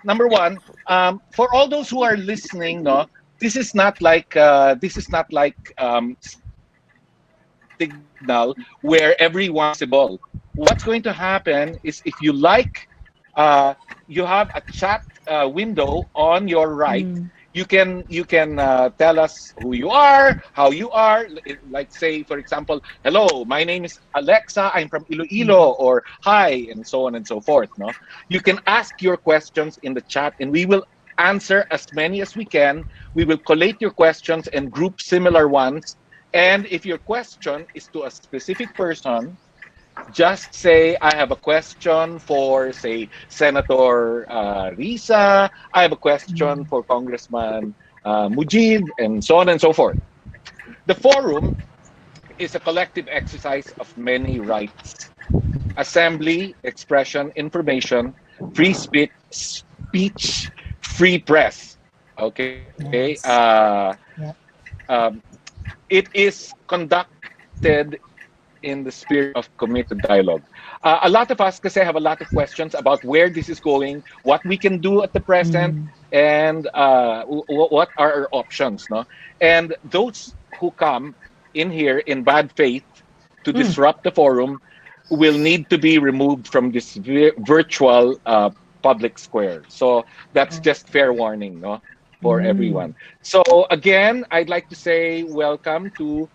number one, for all those who are listening, no, this is not like signal where everyone's visible. What's going to happen is if you like, you have a chat window on your right. Mm. You can tell us who you are, how you are. Like say, for example, hello, my name is Alexa. I'm from Iloilo, Mm. or hi, and so on and so forth. No, you can ask your questions in the chat, and we will answer as many as we can. We will collate your questions and group similar ones. And if your question is to a specific person, just say, I have a question for, say, Senator Risa. I have a question Mm. for Congressman Mujiv, and so on and so forth. The forum is a collective exercise of many rights: assembly, expression, information, free speech, free press. Okay. Yes. Yeah. Um, it is conducted in the spirit of committed dialogue. A lot of us, kasi, have a lot of questions about where this is going, what we can do at the present, Mm. and what are our options. No, and those who come in here in bad faith to Mm. disrupt the forum will need to be removed from this virtual public square. So that's Oh. just fair warning, no, for Mm. everyone. So again, I'd like to say welcome to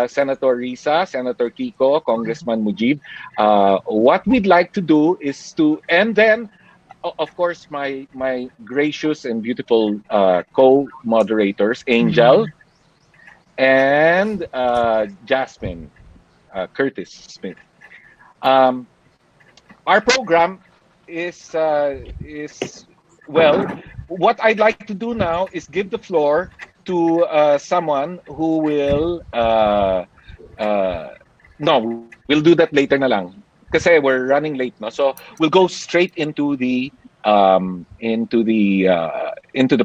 Senator Risa, Senator Kiko, Congressman Mujib. What we'd like to do is to, and then of course, my gracious and beautiful co-moderators, Angel Mm. and Jasmine, Curtis Smith. Um, our program is well. What I'd like to do now is give the floor to someone who will. No, we'll do that later na lang. Kasi we're running late, no? So we'll go straight into the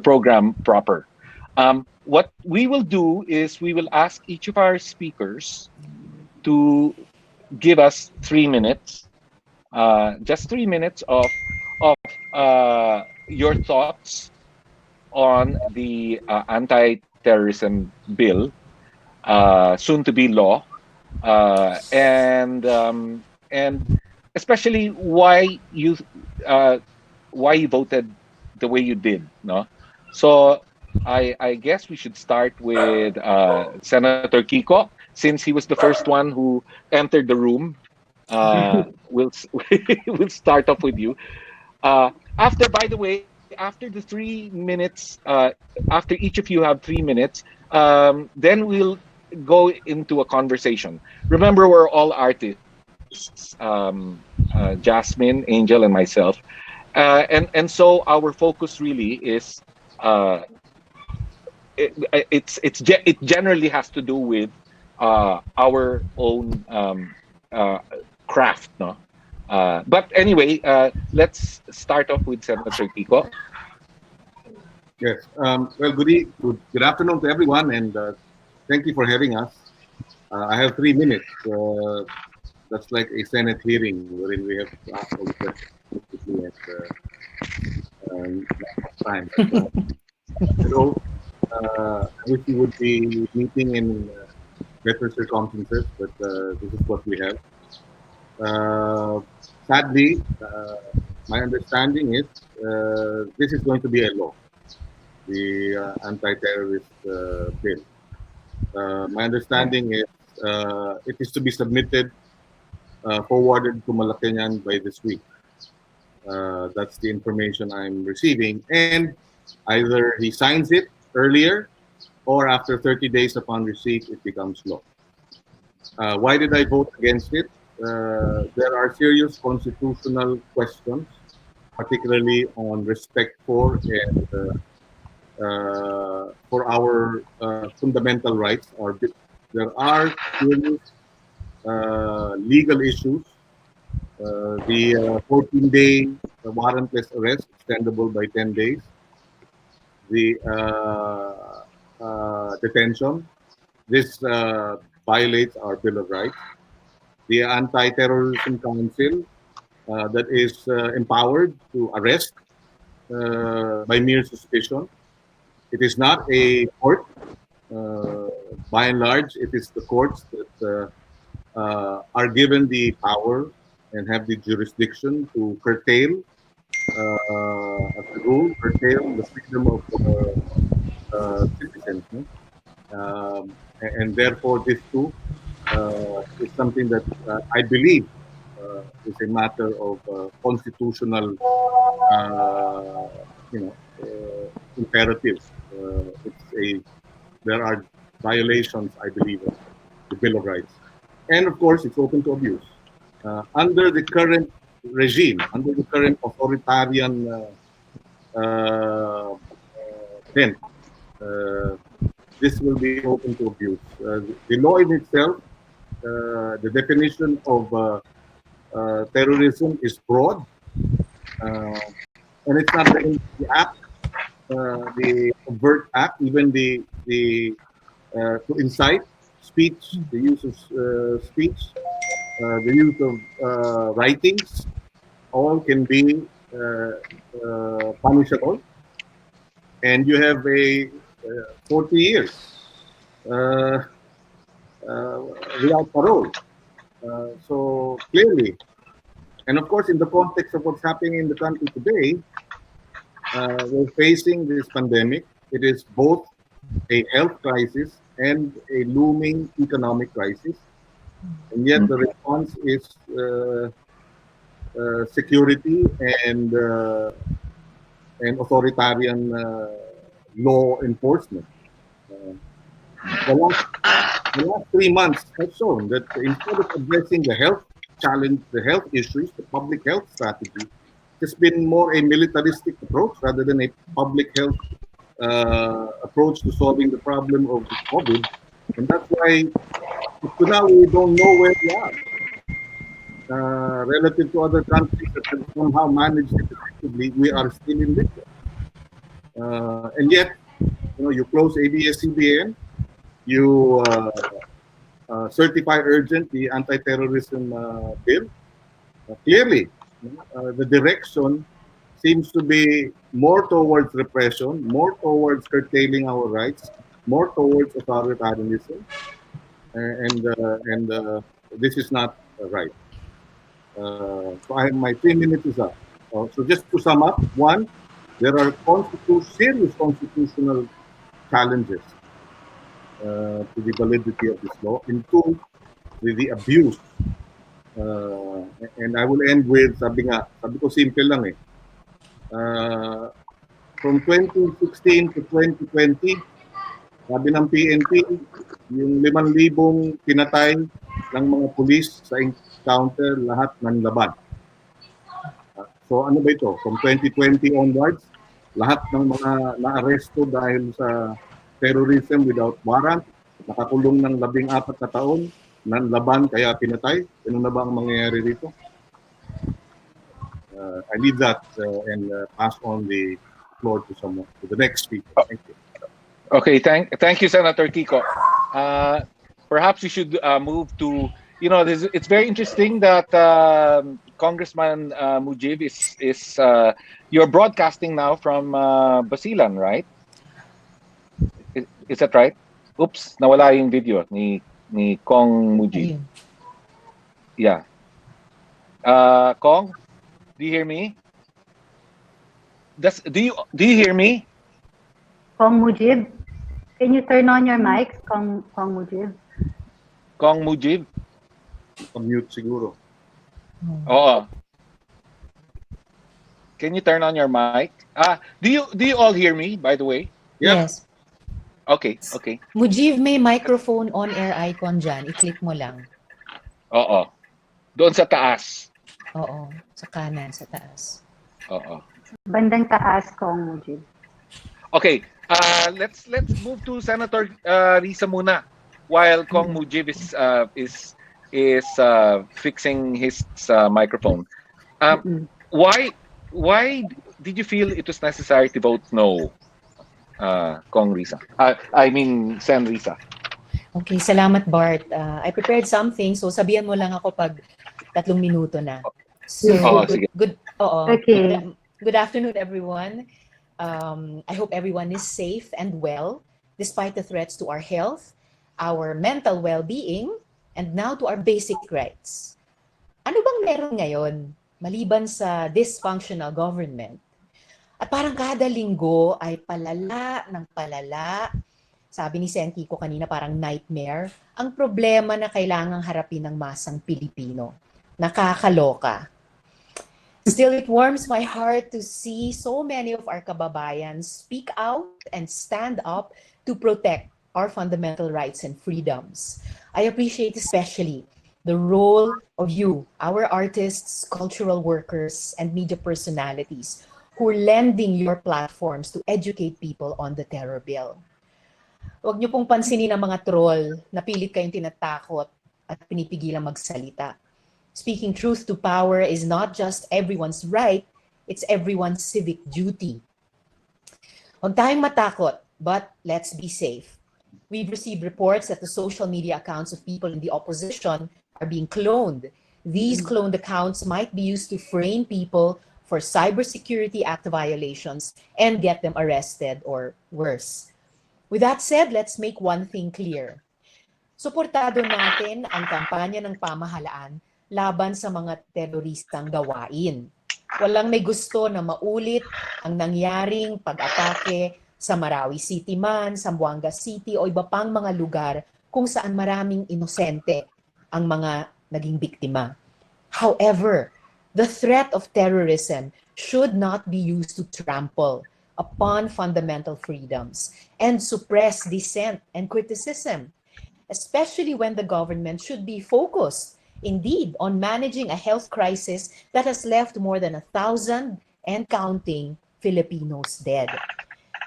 program proper. What we will do is we will ask each of our speakers to give us 3 minutes, just 3 minutes of your thoughts on the anti-terrorism bill, soon to be law, and especially uh, why you voted the way you did. No, so I guess we should start with Senator Kiko, since he was the first one who entered the room. We'll we'll start off with you. After, by the way, after the 3 minutes, after each of you have 3 minutes, then we'll go into a conversation. Remember, we're all artists, Jasmine, Angel, and myself, and so our focus really is uh, it generally has to do with our own craft, no. But anyway, let's start off with Senator Kiko. Yes. Well, good afternoon to everyone, and thank you for having us. I have 3 minutes. That's like a Senate hearing wherein we have to ask all the questions quickly at not much time. But, hello. I wish we would be meeting in better circumstances, but this is what we have. Uh, Sadly, my understanding is this is going to be a law, the anti-terrorist bill. My understanding is it is to be submitted, forwarded to Malacanang by this week. That's the information I'm receiving. And either he signs it earlier or after 30 days upon receipt, it becomes law. Why did I vote against it? There are serious constitutional questions, particularly on respect for and for our fundamental rights. There are serious legal issues. The 14-day warrantless arrest, extendable by 10 days. The detention. This violates our Bill of Rights. The Anti-Terrorism Council that is empowered to arrest by mere suspicion. It is not a court. Uh, by and large, it is the courts that are given the power and have the jurisdiction to curtail, as a rule, curtail the freedom of citizens. No? And therefore, this too is something that I believe is a matter of constitutional, you know, imperative. There are violations, I believe, of the Bill of Rights, and of course, it's open to abuse. Under the current regime, under the current authoritarian bent, uh, this will be open to abuse. The law in itself, the definition of terrorism is broad, uh, and it's not the act, the overt act, even the to incite speech, the use of speech, the use of writings, all can be punishable, and you have a 40 years uh, uh, without parole. So clearly, and of course, in the context of what's happening in the country today, we're facing this pandemic. It is both a health crisis and a looming economic crisis, and yet the response is security and authoritarian law enforcement. Uh, the last 3 months have shown that instead of addressing the health challenge, the health issues, the public health strategy, has been more a militaristic approach rather than a public health approach to solving the problem of COVID. And that's why up to now we don't know where we are relative to other countries that have somehow managed it effectively. We are still in this. And yet, you close ABS-CBN, you certify urgent the anti-terrorism bill. Clearly, the direction seems to be more towards repression, more towards curtailing our rights, more towards authoritarianism, and this is not right. So my 3 minutes is up. So just to sum up, one, there are serious constitutional challenges to the validity of this law, and two, the abuse. And I will end with, sabi ko simple lang eh. From 2016 to 2020, sabi ng PNP, yung 5,000 pinatay ng mga pulis sa encounter, lahat ng laban. So ano ba ito? From 2020 onwards, lahat ng mga na-aresto dahil sa terrorism without warrant, nakakulong ng 14 na taon, nanlaban kaya pinatay. Ano na ba ang mangyayari dito? I leave that and pass on the floor to the next speaker. Thank you. Okay, thank you, Senator Kiko. Perhaps we should move to, it's very interesting that Congressman Mujiv is you're broadcasting now from Basilan, right? Is that right? Oops, nawala yung video ni Kong Mujiv. Yeah. Kong, do you hear me? Do you hear me? Kong Mujiv, can you turn on your mic, Kong Mujiv? Kong Mujiv? Mute siguro. Oo. Can you turn on your mic? Do you all hear me, by the way? Yep. Yes. Okay. Mujiv, may microphone on-air icon dyan. I-click mo lang. Oo. Doon sa taas. Oo. Sa kanan, sa taas. Oo. Bandang taas, Kong Mujiv. Okay. Let's move to Senator Risa muna while Kong Mujiv is fixing his microphone. Why did you feel it was necessary to vote no, Kong Risa? I mean, Sen Risa. Okay, salamat Bart. I prepared something, so sabihan mo lang ako pag 3 minuto na. So, sige. good. Oo. Okay. Good afternoon, everyone. I hope everyone is safe and well despite the threats to our health, our mental well-being, and now to our basic rights. Ano bang meron ngayon maliban sa dysfunctional government? At parang kada linggo ay palala ng palala. Sabi ni Sen Kiko kanina parang nightmare. Ang problema na kailangang harapin ng masang Pilipino. Nakakaloka. Still, it warms my heart to see so many of our kababayan speak out and stand up to protect our fundamental rights and freedoms. I appreciate especially the role of you, our artists, cultural workers, and media personalities who are lending your platforms to educate people on the terror bill. Huwag niyo pong pansinin ang mga troll na pilit kayong tinatakot at pinipigilang magsalita. Speaking truth to power is not just everyone's right, it's everyone's civic duty. Huwag tayong matakot, but let's be safe. We've received reports that the social media accounts of people in the opposition are being cloned. These cloned accounts might be used to frame people for Cybersecurity Act violations and get them arrested or worse. With that said, let's make one thing clear. Suportado natin ang kampanya ng pamahalaan laban sa mga teroristang gawain. Walang may gusto na maulit ang nangyaring pag-atake sa Marawi City man, Zamboanga City o iba pang mga lugar kung saan maraming inosente ang mga naging biktima. However, the threat of terrorism should not be used to trample upon fundamental freedoms and suppress dissent and criticism, especially when the government should be focused indeed on managing a health crisis that has left more than 1,000 and counting Filipinos dead.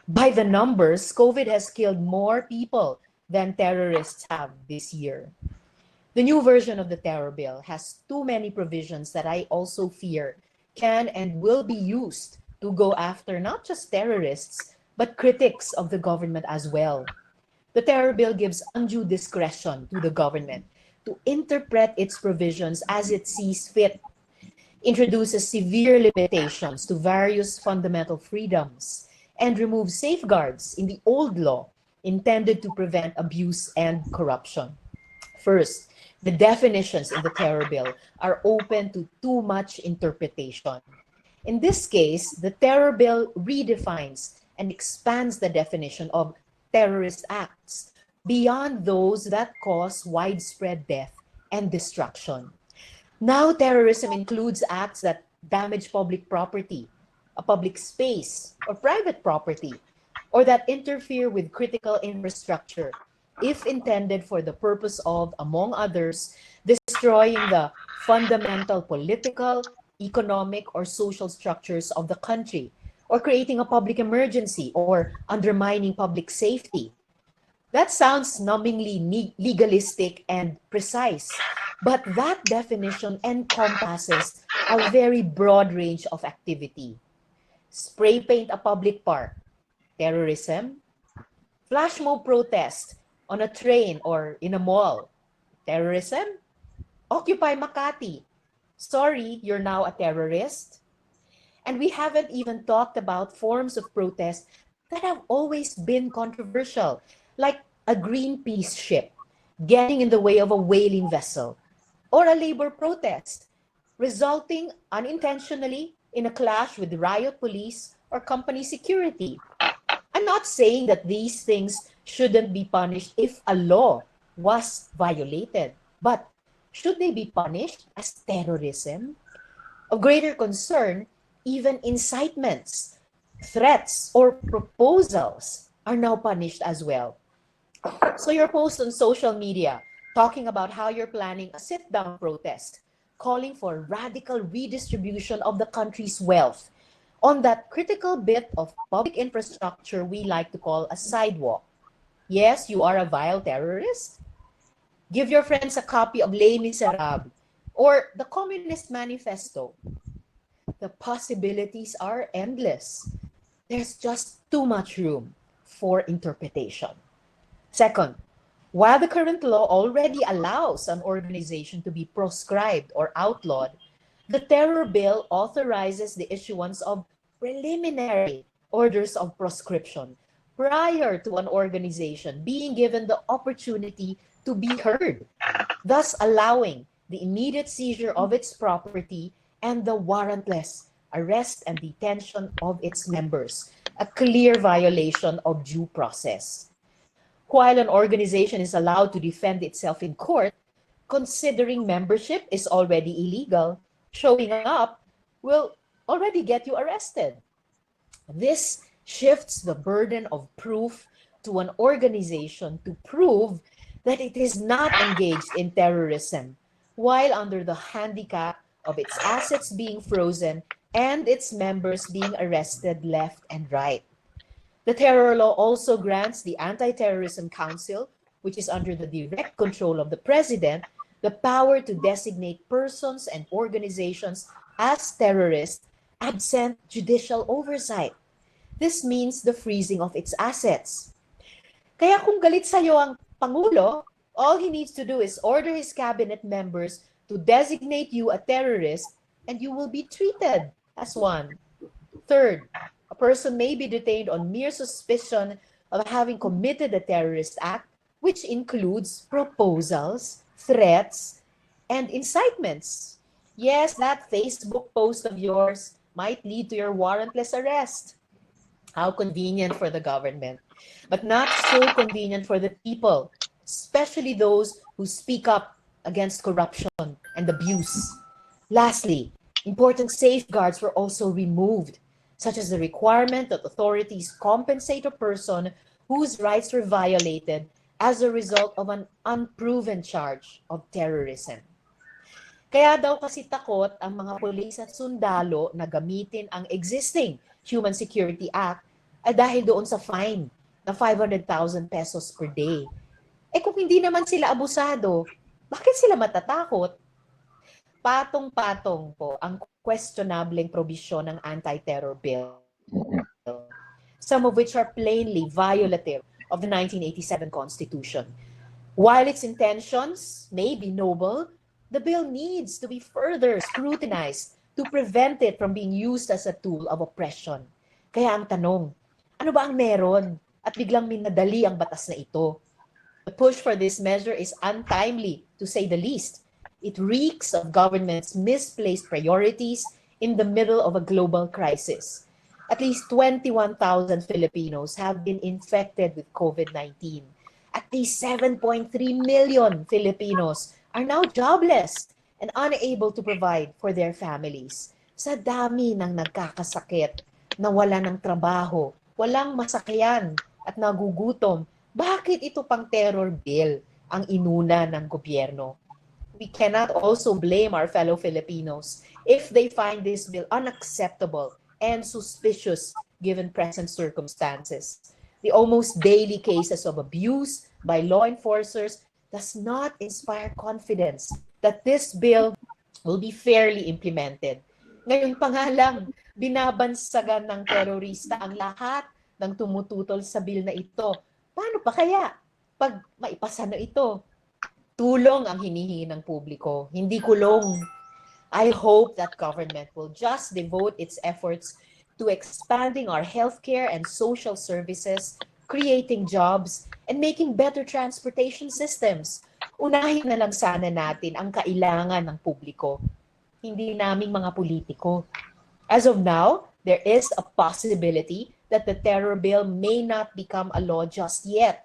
By the numbers, COVID has killed more people than terrorists have this year. The new version of the terror bill has too many provisions that I also fear can and will be used to go after not just terrorists, but critics of the government as well. The terror bill gives undue discretion to the government to interpret its provisions as it sees fit, introduces severe limitations to various fundamental freedoms, and removes safeguards in the old law intended to prevent abuse and corruption. First, the definitions in the terror bill are open to too much interpretation. In this case, the terror bill redefines and expands the definition of terrorist acts beyond those that cause widespread death and destruction. Now, terrorism includes acts that damage public property, a public space, or private property, or that interfere with critical infrastructure if intended for the purpose of, among others, destroying the fundamental political, economic, or social structures of the country, or creating a public emergency, or undermining public safety. That sounds numbingly legalistic and precise, but that definition encompasses a very broad range of activity. Spray paint a public park, terrorism. Flash mob protest on a train or in a mall, terrorism. Occupy Makati. Sorry, you're now a terrorist. And we haven't even talked about forms of protest that have always been controversial, like a Greenpeace ship getting in the way of a whaling vessel, or a labor protest, resulting unintentionally in a clash with riot police or company security. I'm not saying that these things shouldn't be punished if a law was violated, but should they be punished as terrorism? Of greater concern, even incitements, threats, or proposals are now punished as well. So your post on social media talking about how you're planning a sit-down protest, calling for radical redistribution of the country's wealth on that critical bit of public infrastructure we like to call a sidewalk. Yes, you are a vile terrorist. Give your friends a copy of Les Miserables or the Communist Manifesto. The possibilities are endless. There's just too much room for interpretation. Second, while the current law already allows an organization to be proscribed or outlawed, the terror bill authorizes the issuance of preliminary orders of proscription prior to an organization being given the opportunity to be heard, thus allowing the immediate seizure of its property and the warrantless arrest and detention of its members, a clear violation of due process. While an organization is allowed to defend itself in court, considering membership is already illegal, showing up will already get you arrested. This shifts the burden of proof to an organization to prove that it is not engaged in terrorism, while under the handicap of its assets being frozen and its members being arrested left and right. The terror law also grants the Anti-Terrorism Council, which is under the direct control of the president, the power to designate persons and organizations as terrorists absent judicial oversight. This means the freezing of its assets. Kaya kung galit sa'yo ang Pangulo, all he needs to do is order his cabinet members to designate you a terrorist and you will be treated as one. Third, a person may be detained on mere suspicion of having committed a terrorist act, which includes proposals, threats, and incitements. Yes, that Facebook post of yours might lead to your warrantless arrest. How convenient for the government, but not so convenient for the people, especially those who speak up against corruption and abuse. Lastly, important safeguards were also removed, such as the requirement that authorities compensate a person whose rights were violated as a result of an unproven charge of terrorism. Kaya daw kasi takot ang mga pulis at sundalo na gamitin ang existing Human Security Act dahil doon sa fine na 500,000 pesos per day. Kung hindi naman sila abusado, bakit sila matatakot? Patong-patong po ang questionableng probisyon ng anti-terror bill, some of which are plainly violative of the 1987 Constitution. While its intentions may be noble, the bill needs to be further scrutinized to prevent it from being used as a tool of oppression. Kaya ang tanong, ano ba ang meron at biglang minadali ang batas na ito? The push for this measure is untimely, to say the least. It reeks of government's misplaced priorities in the middle of a global crisis. At least 21,000 Filipinos have been infected with COVID-19. At least 7.3 million Filipinos are now jobless and unable to provide for their families. Sa dami ng nagkakasakit, nawala ng trabaho, walang masakyan at nagugutom, bakit ito pang terror bill ang inuna ng gobyerno? We cannot also blame our fellow Filipinos if they find this bill unacceptable and suspicious given present circumstances. The almost daily cases of abuse by law enforcers does not inspire confidence that this bill will be fairly implemented. Ngayon pa nga lang, binabansagan ng terorista ang lahat ng tumututol sa bill na ito. Paano pa kaya pag maipasa na ito? Tulong ang hinihingi ng publiko, hindi kulong. I hope that government will just devote its efforts to expanding our healthcare and social services, creating jobs, and making better transportation systems. Unahin na lang sana natin ang kailangan ng publiko, hindi naming mga politiko. As of now, there is a possibility that the terror bill may not become a law just yet.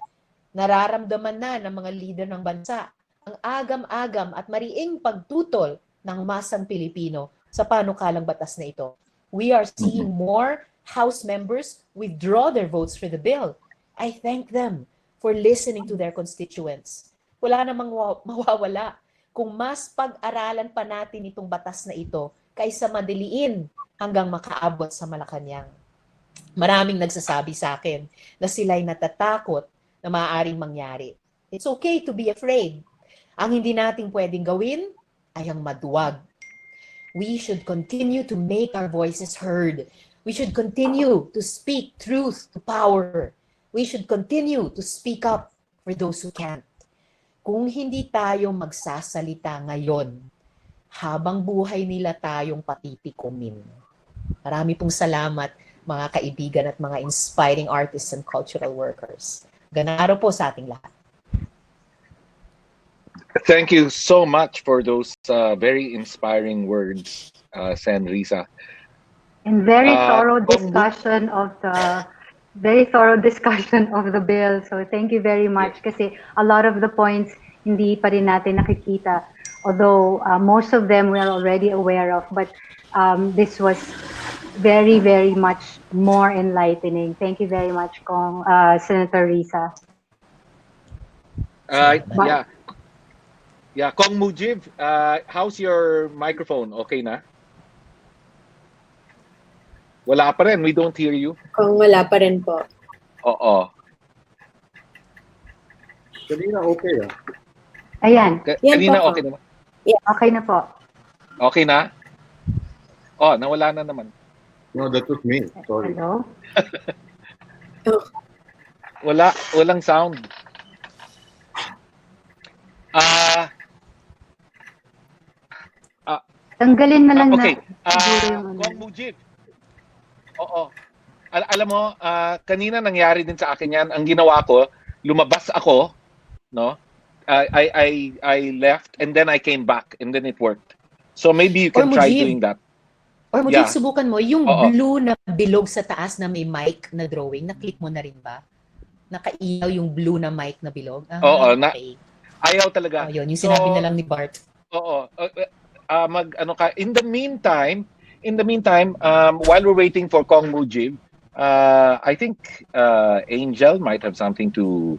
Nararamdaman na ng mga leader ng bansa ang agam-agam at mariing pagtutol ng masang Pilipino sa panukalang batas na ito. We are seeing more House members withdraw their votes for the bill. I thank them for listening to their constituents. Wala namang mawawala kung mas pag-aralan pa natin itong batas na ito kaysa madiliin hanggang makaabot sa Malacanang. Maraming nagsasabi sa akin na sila'y natatakot na maaaring mangyari. It's okay to be afraid. Ang hindi nating pwedeng gawin ay ang maduwag. We should continue to make our voices heard. We should continue to speak truth to power. We should continue to speak up for those who can't. Kung hindi tayo magsasalita ngayon, habang buhay nila tayong patitikumin. Marami pong salamat mga kaibigan at mga inspiring artists and cultural workers. Magandang araw po sa ating lahat. Thank you so much for those very inspiring words, Sen Risa. And very thorough Kung discussion of the bill. So thank you very much kasi a lot of the points hindi pa rin natin nakikita. Although most of them we are already aware of, but this was very, very much more enlightening. Thank you very much, Senator Risa. yeah. Yeah, Kong Mujiv, how's your microphone? Okay na? Wala pa rin. We don't hear you. Kung wala pa rin po. Oo. Kanina okay ah. Ayan, Yan Kanina po. okay naman. okay na po. Okay na? Oh, nawala na naman. No, that was me. Sorry. Hello? Walang sound. Tanggalin na lang Okay. na siguro yung ano. Kong Mujiv. Oo. Alam mo, kanina nangyari din sa akin yan. Ang ginawa ko, lumabas ako, no? I left and then I came back and then it worked. So maybe you can try Mujiv. doing that. Or Mujiv, Yeah. subukan mo, yung Oo. blue na bilog sa taas na may mic na drawing, na-click mo na rin ba? Nakailaw yung blue na mic na bilog? Oo, okay. Ayaw talaga. Oh, yun, yung sinabi na lang ni Bart. Oo. In the meantime, while we're waiting for Kong Mujiv, I think Angel might have something to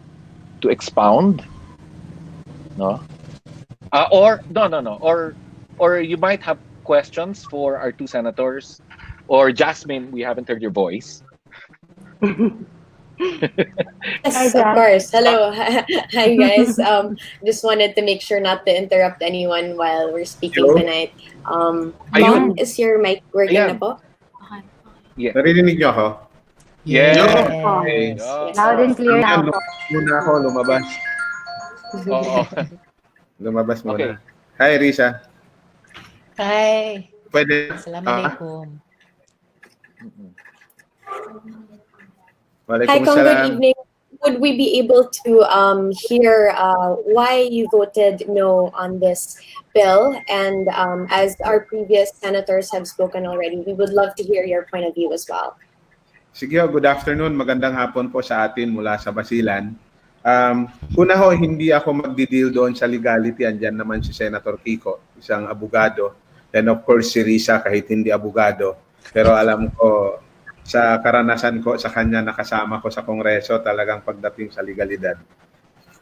expound. No? Or you might have questions for our two senators, or Jasmine. We haven't heard your voice. Yes, of course. Hello. Hi, guys. Just wanted to make sure not to interrupt anyone while we're speaking Hello? tonight. Ayun. Mom, is your mic working Ayan. na po? Narinig niyo ako? Yes. Yes. Loud and clear na Ayan, po. muna ako lumabas. Oo. Lumabas muna. Okay. Hi, Risa. Hi. Pwede? Assalamualaikum. Hi, Walaikum Kong. Good salam. evening. Would we be able to hear why you voted no on this bill? And as our previous senators have spoken already, we would love to hear your point of view as well. Sige, good afternoon. Magandang hapon po sa atin mula sa Basilan. Una ho, hindi ako magdi-deal doon sa legality. Andyan naman si Senator Kiko, isang abogado. And of course, si Risa, kahit hindi abogado. Pero alam ko, sa karanasan ko sa kanya nakasama ko sa Kongreso, talagang pagdating sa legalidad.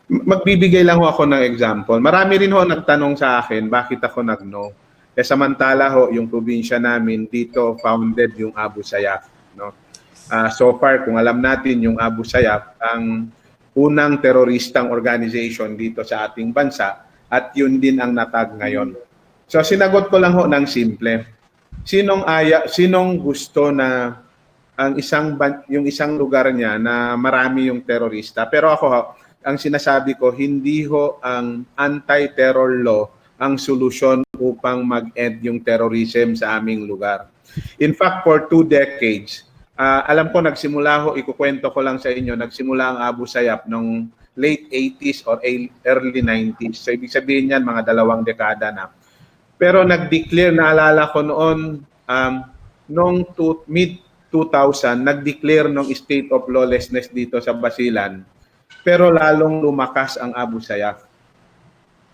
Magbibigay lang ho ako ng example. Marami rin ho nagtanong sa akin, bakit ako nag-no? Samantala ho, yung probinsya namin, dito founded yung Abu Sayyaf. No? So far, kung alam natin, yung Abu Sayyaf, ang unang teroristang organization dito sa ating bansa, at yun din ang natag ngayon. So sinagot ko lang ho ng simple. Sinong gusto na yung isang lugar niya na marami yung terorista? Pero ako ho, ang sinasabi ko, hindi ho ang anti-terror law ang solusyon upang mag-end yung terrorism sa aming lugar. In fact, for 2 decades, alam ko nagsimula ho, ikukwento ko lang sa inyo, nagsimula ang Abu Sayyaf nung late 80s or early 90s. So ibig sabihin yan, mga 2 dekada na. Pero nag-declare, naalala ko noon, noong mid-2000, nag-declare ng state of lawlessness dito sa Basilan. Pero lalong lumakas ang Abu Sayyaf.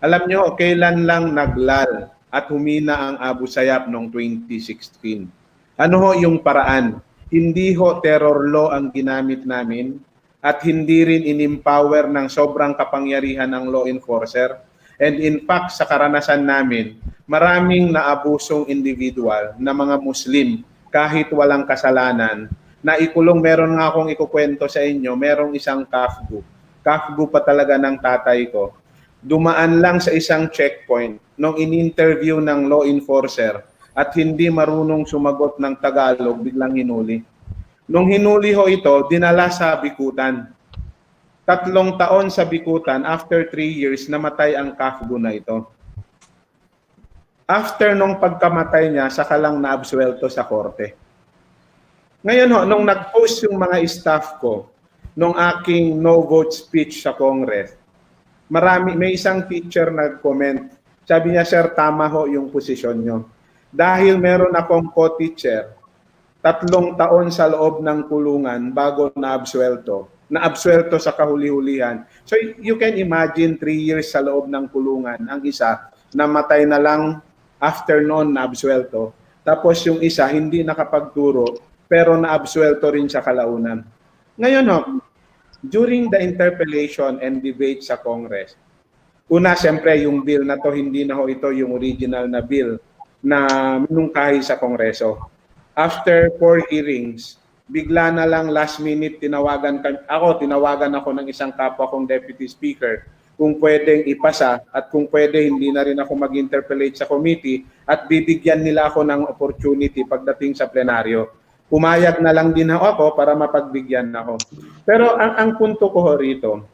Alam nyo, kailan lang naglal at humina ang Abu Sayyaf noong 2016? Ano ho yung paraan? Hindi ho terror law ang ginamit namin at hindi rin in-empower ng sobrang kapangyarihan ng law enforcer. And in fact, sa karanasan namin, maraming naabusong individual na mga Muslim kahit walang kasalanan na ikulong. Meron nga akong ikukwento sa inyo, merong isang kafgu. Kafgu pa talaga ng tatay ko. Dumaan lang sa isang checkpoint nung in-interview ng law enforcer at hindi marunong sumagot ng Tagalog, biglang hinuli. Nung hinuli ho ito, dinala sa bikutan. 3 taon sa bikutan, after 3 years, namatay ang kafgu na ito. After nung pagkamatay niya, saka lang naabsuelto sa korte. Ngayon ho, nung nag-post yung mga staff ko, nung aking no vote speech sa Congress, may isang teacher nag-comment. Sabi niya, sir, tama ho yung posisyon nyo. Dahil meron akong co-teacher, 3 taon sa loob ng kulungan bago naabsuelto sa kahuli-hulihan. So you can imagine 3 years sa loob ng kulungan. Ang isa, namatay na lang after noon naabsuelto. Tapos yung isa, hindi nakapagturo, pero naabsuelto rin sa kalaunan. Ngayon ho, during the interpellation and debate sa Congress, una, siyempre, yung bill na to, hindi na ho ito yung original na bill na minungkahi sa Kongreso. After 4 hearings, bigla na lang last minute tinawagan ako ng isang kapwa kong deputy speaker kung pwedeng ipasa at kung pwede hindi na rin ako mag-interpellate sa committee at bibigyan nila ako ng opportunity pagdating sa plenaryo. Pumayag na lang din ako para mapagbigyan ako. Pero ang punto ko rito,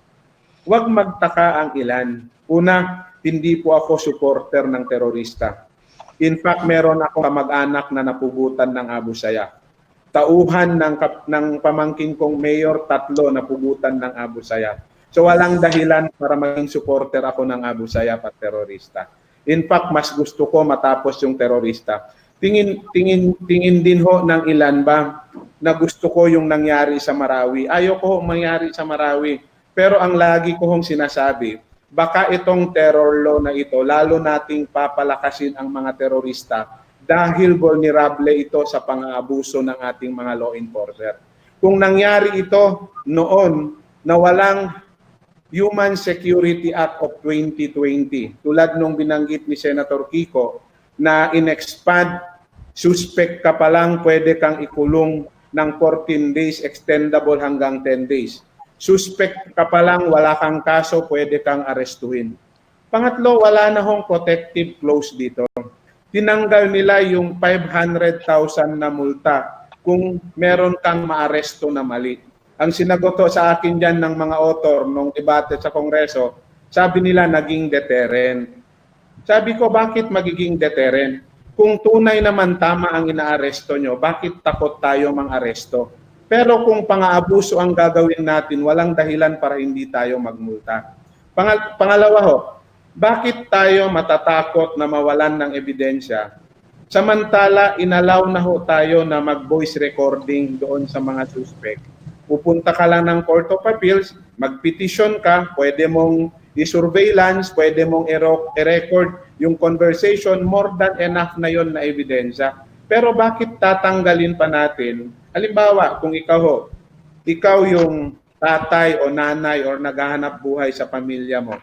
huwag magtaka ang ilan. Una, hindi po ako supporter ng terorista. In fact, meron akong kamag-anak na napugutan ng Abu Sayyaf. Tauhan ng pamangkin kong mayor, 3 napugutan ng Abu Sayyaf. So walang dahilan para maging supporter ako ng Abu Sayyaf at terorista. In fact, mas gusto ko matapos yung terorista. Tingin din ho ng ilan ba na gusto ko yung nangyari sa Marawi. Ayoko mangyari sa Marawi. Pero ang lagi ko hong sinasabi, baka itong terror law na ito, lalo nating papalakasin ang mga terorista dahil vulnerable ito sa pang-aabuso ng ating mga law enforcer. Kung nangyari ito noon na walang Human Security Act of 2020, tulad nung binanggit ni Senator Kiko, na in-expand, suspect ka pa lang, pwede kang ikulong ng 14 days, extendable hanggang 10 days. Suspect ka pa lang, wala kang kaso, pwede kang arestuhin. Pangatlo, wala na hong protective clause dito. Tinanggal nila yung 500,000 na multa kung meron kang maaresto na mali. Ang sinagot sa akin dyan ng mga author nung debate sa Kongreso, sabi nila naging deterrent. Sabi ko, bakit magiging deterrent? Kung tunay naman tama ang inaaresto nyo, bakit takot tayo mang-aresto? Pero kung pang-aabuso ang gagawin natin, walang dahilan para hindi tayo magmulta. Pangalawa ho, bakit tayo matatakot na mawalan ng ebidensya? Samantala, inalaw na ho tayo na mag-voice recording doon sa mga suspect. Pupunta ka lang ng Court of Appeals, mag-petition ka, pwede mong i-surveillance, pwede mong i-record yung conversation, more than enough na yon na ebidensya. Pero bakit tatanggalin pa natin? Halimbawa, kung ikaw yung tatay o nanay or naghahanap buhay sa pamilya mo,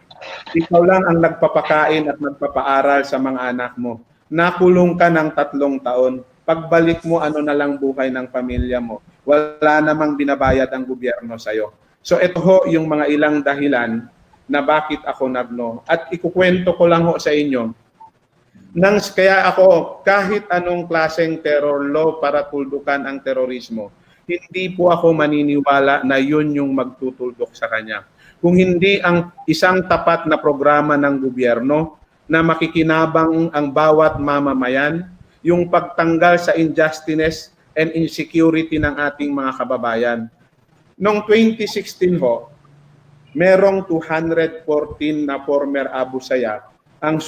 ikaw lang ang nagpapakain at nagpapaaral sa mga anak mo. Nakulong ka ng 3 taon. Pagbalik mo, ano na lang buhay ng pamilya mo. Wala namang binabayad ang gobyerno sa'yo. So ito ho yung mga ilang dahilan na bakit ako nagno. At ikukwento ko lang ho sa inyo, kaya ako kahit anong klaseng terror law para tuldukan ang terorismo, hindi po ako maniniwala na yun yung magtutuldok sa kanya. Kung hindi ang isang tapat na programa ng gobyerno na makikinabang ang bawat mamamayan, yung pagtanggal sa injustice and insecurity ng ating mga kababayan. Noong 2016 ho, merong 214 na former Abu Sayyaf ang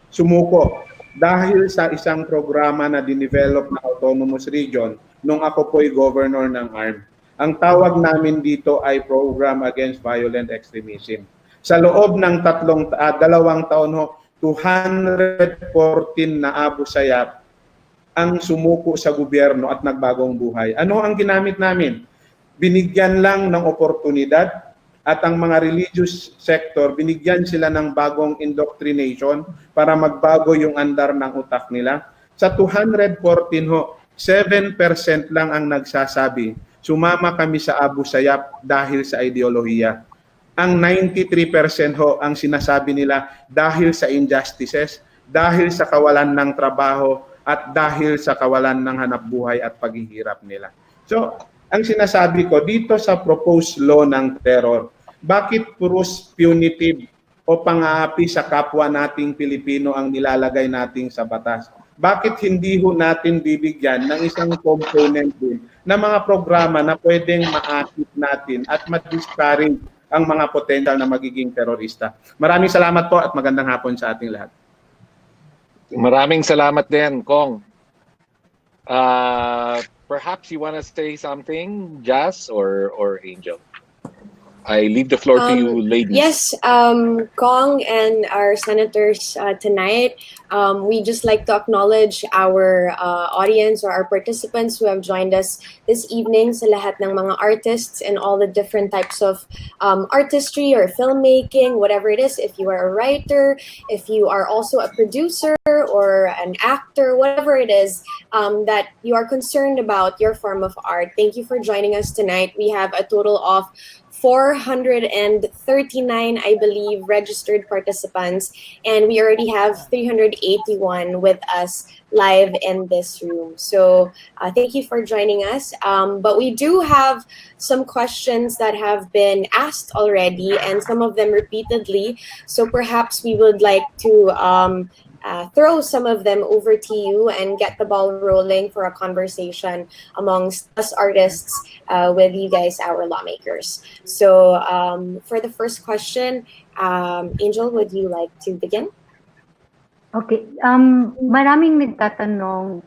sumuko dahil sa isang programa na dinevelop na autonomous region nung ako po'y governor ng ARM. Ang tawag namin dito ay Program Against Violent Extremism. Sa loob ng 2 taon ho, 214 na Abu Sayyaf ang sumuko sa gobyerno at nagbagong buhay. Ano ang ginamit namin? Binigyan lang ng oportunidad at ang mga religious sector, binigyan sila ng bagong indoctrination para magbago yung andar ng utak nila. Sa 214 ho, 7% lang ang nagsasabi, sumama kami sa Abu Sayyaf dahil sa ideolohiya. Ang 93% ho ang sinasabi nila dahil sa injustices, dahil sa kawalan ng trabaho, at dahil sa kawalan ng hanapbuhay at paghihirap nila. So, ang sinasabi ko dito sa proposed law ng terror, bakit puros punitive o pang-aapi sa kapwa nating Pilipino ang nilalagay nating sa batas? Bakit hindi ho natin bibigyan ng isang component din na mga programa na pwedeng maakit natin at ma-discourage ang mga potential na magiging terorista? Maraming salamat po at magandang hapon sa ating lahat. Maraming salamat din, Kong. Perhaps you want to say something, Jazz or Angel? I leave the floor to you, ladies. Yes, Kong and our senators tonight, we just like to acknowledge our audience or our participants who have joined us this evening, sa lahat ng mga artists and all the different types of artistry or filmmaking, whatever it is. If you are a writer, if you are also a producer or an actor, whatever it is that you are concerned about your form of art, thank you for joining us tonight. We have a total of 439, I believe, registered participants, and we already have 381 with us live in this room. So thank you for joining us. But we do have some questions that have been asked already, and some of them repeatedly. So perhaps we would like to throw some of them over to you and get the ball rolling for a conversation amongst us artists with you guys, our lawmakers. So for the first question, Angel, would you like to begin? Okay. Maraming nagtatanong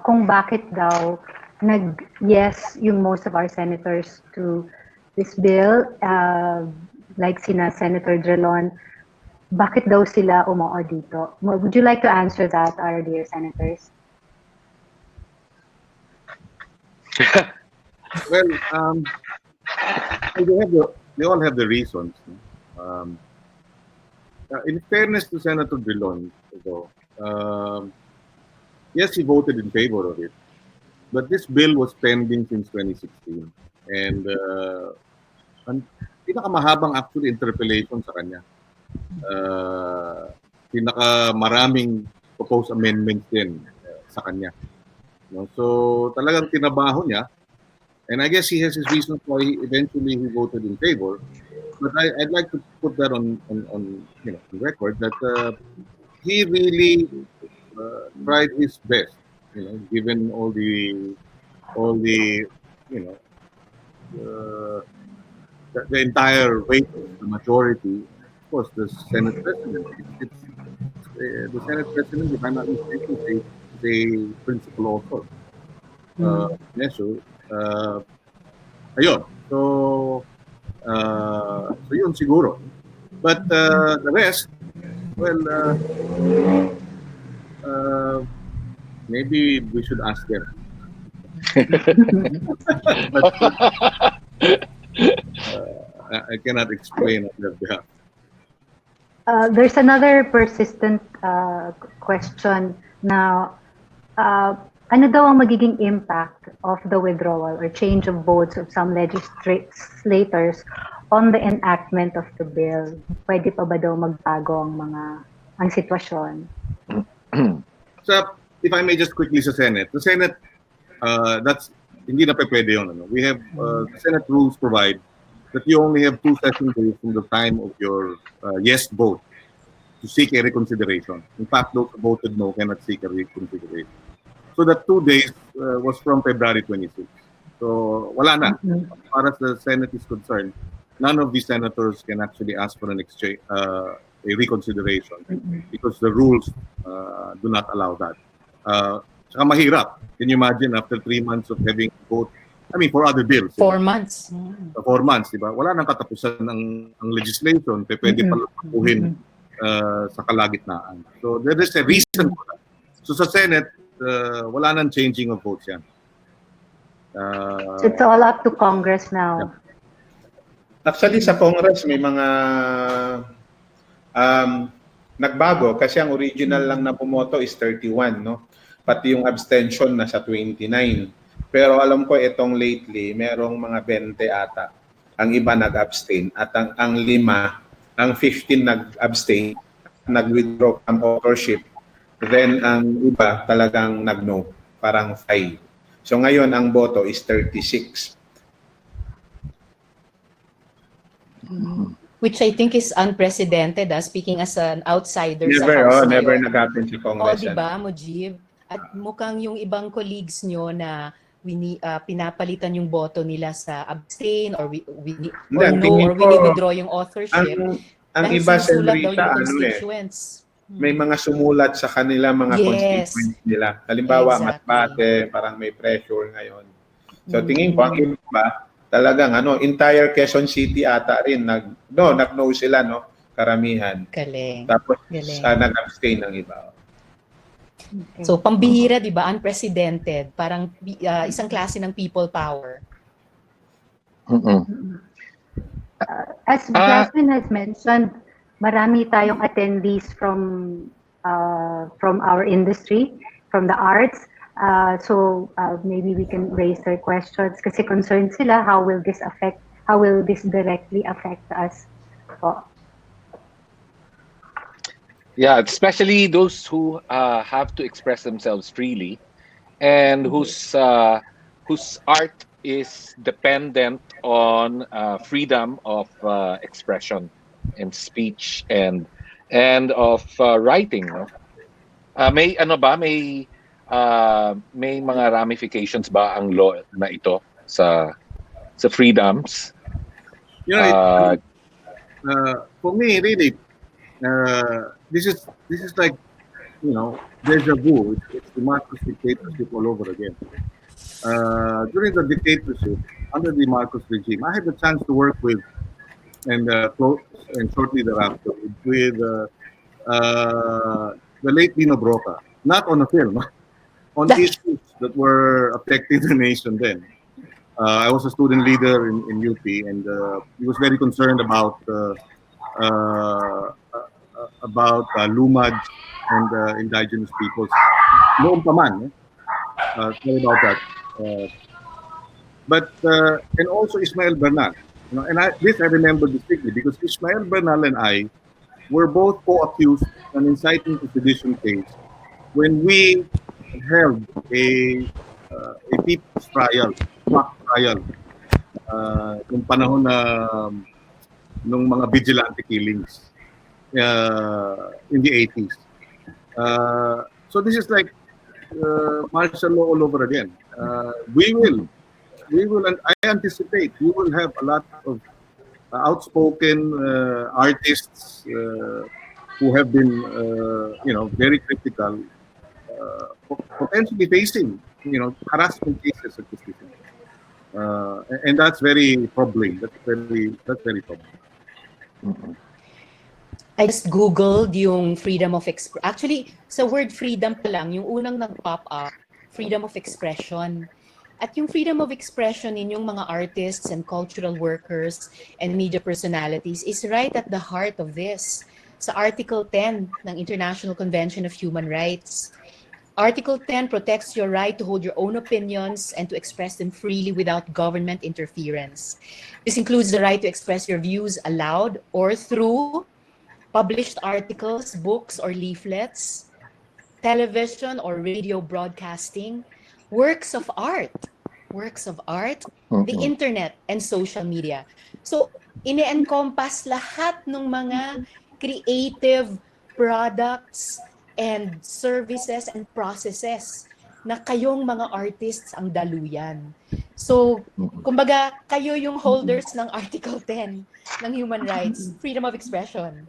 kung bakit daw nag-yes yung most of our senators to this bill, like sina Senator Drilon. Bakit daw sila umoo dito? Would you like to answer that, our dear senators? Well, they all have the reasons. In fairness to Senator Drilon, yes, he voted in favor of it, but this bill was pending since 2016, and pinakamahabang actually interpellation sa kanya. Pinakamaraming proposed amendments din sa kanya. No? So talagang tinabaho niya, and I guess he has his reasons why eventually he voted in favor. But I'd like to put that on record that he really tried his best, given all the the entire weight of the majority. Of course, the Senate President. The Senate President, if I'm not mistaken, is a principal author. So, ayun. So yun siguro. But the rest, well, maybe we should ask them. But I cannot explain on their behalf. There's another persistent question na ano daw ang magiging impact of the withdrawal or change of votes of some legislators on the enactment of the bill? Pwede pa ba daw magbago ang sitwasyon? So, if I may just quickly sa Senate. The Senate, that's hindi na pwede yun. We have, the Senate rules provide that you only have 2 session days from the time of your yes vote to seek a reconsideration. In fact, those who voted no cannot seek a reconsideration. So that 2 days was from February 26. So wala na. As far as the Senate is concerned, none of these senators can actually ask for an exchange, a reconsideration, because the rules do not allow that. Saka mahirap. Can you imagine after 3 months of having vote? I mean, for other bills. 4 months. 4 months, di ba? Wala nang katapusan ng legislation. Pwede palang pakuhin sa kalagitnaan. So there is a reason for that. So sa Senate, wala nang changing of votes yan. So it's all up to Congress now. Actually, sa Congress may mga nagbago kasi ang original lang na pumoto is 31, no? Pati yung abstention nasa 29. Pero alam ko itong lately, merong mga 20 ata. Ang iba nag-abstain at ang 15 nag-abstain, nag-withdraw from authorship. Then ang iba talagang nag-no, parang 5. So ngayon ang boto is 36. which I think is unprecedented, speaking as an outsider sa Never, House never ngayon. nag-happen sa Oo, Congress. di ba, Mujiv? At mukhang yung ibang colleagues nyo na pinapalitan yung boto nila sa abstain or or Hindi, no tingin or ko, withdraw yung authorship ang dahil iba, Sen. sinusulat daw Risa, yung constituents. may mga sumulat sa kanila mga Yes. constituents nila. Halimbawa, Exactly. Masbate, parang may pressure ngayon. So tingin ko, ang iba, talagang entire Quezon City ata rin, nag-no sila, no? Karamihan. Galing. Tapos, Galing. nag-abstain ng iba. Okay. So, pambihira, di ba? Unprecedented. Parang isang klase ng people power. As Jasmine has mentioned, marami tayong attendees from our industry, from the arts. So maybe we can raise their questions kasi concerned sila, how will this directly affect us? Yeah, especially those who have to express themselves freely and whose art is dependent on freedom of expression and speech and of writing, no? May may mga ramifications ba ang law na ito sa freedoms? You know, for me, really, this is like, you know, deja vu. It's the Marcos dictatorship all over again. During the dictatorship, under the Marcos regime, I had the chance to work with and shortly thereafter with the late Dino Broca, not on a film, on issues that were affecting the nation then. I was a student leader in UP, and he was very concerned about Lumad and indigenous peoples. Noon pa man, sorry about that. But and also Ismael Bernal, you know, and I remember distinctly because Ismael Bernal and I were both co-accused on inciting to sedition case when we held a people's trial, mock trial, nung panahon na nung mga vigilante killings in the 80s. So this is like martial law all over again. We will, and I anticipate we will have a lot of outspoken artists who have been, very critical, potentially facing, harassment cases at this time. And that's very troubling. That's very troubling. Mm-hmm. I just Googled yung freedom of expression. Actually, sa word freedom pa lang, yung unang nag-pop up, freedom of expression. At yung freedom of expression ninyong mga artists and cultural workers and media personalities is right at the heart of this. Sa Article 10 ng International Convention of Human Rights. Article 10 protects your right to hold your own opinions and to express them freely without government interference. This includes the right to express your views aloud or through published articles, books, or leaflets, television or radio broadcasting, works of art, the internet, and social media. So, ine-encompass lahat ng mga creative products and services and processes na kayong mga artists ang daluyan. So, kumbaga, kayo yung holders ng Article 10 ng Human Rights, freedom of expression.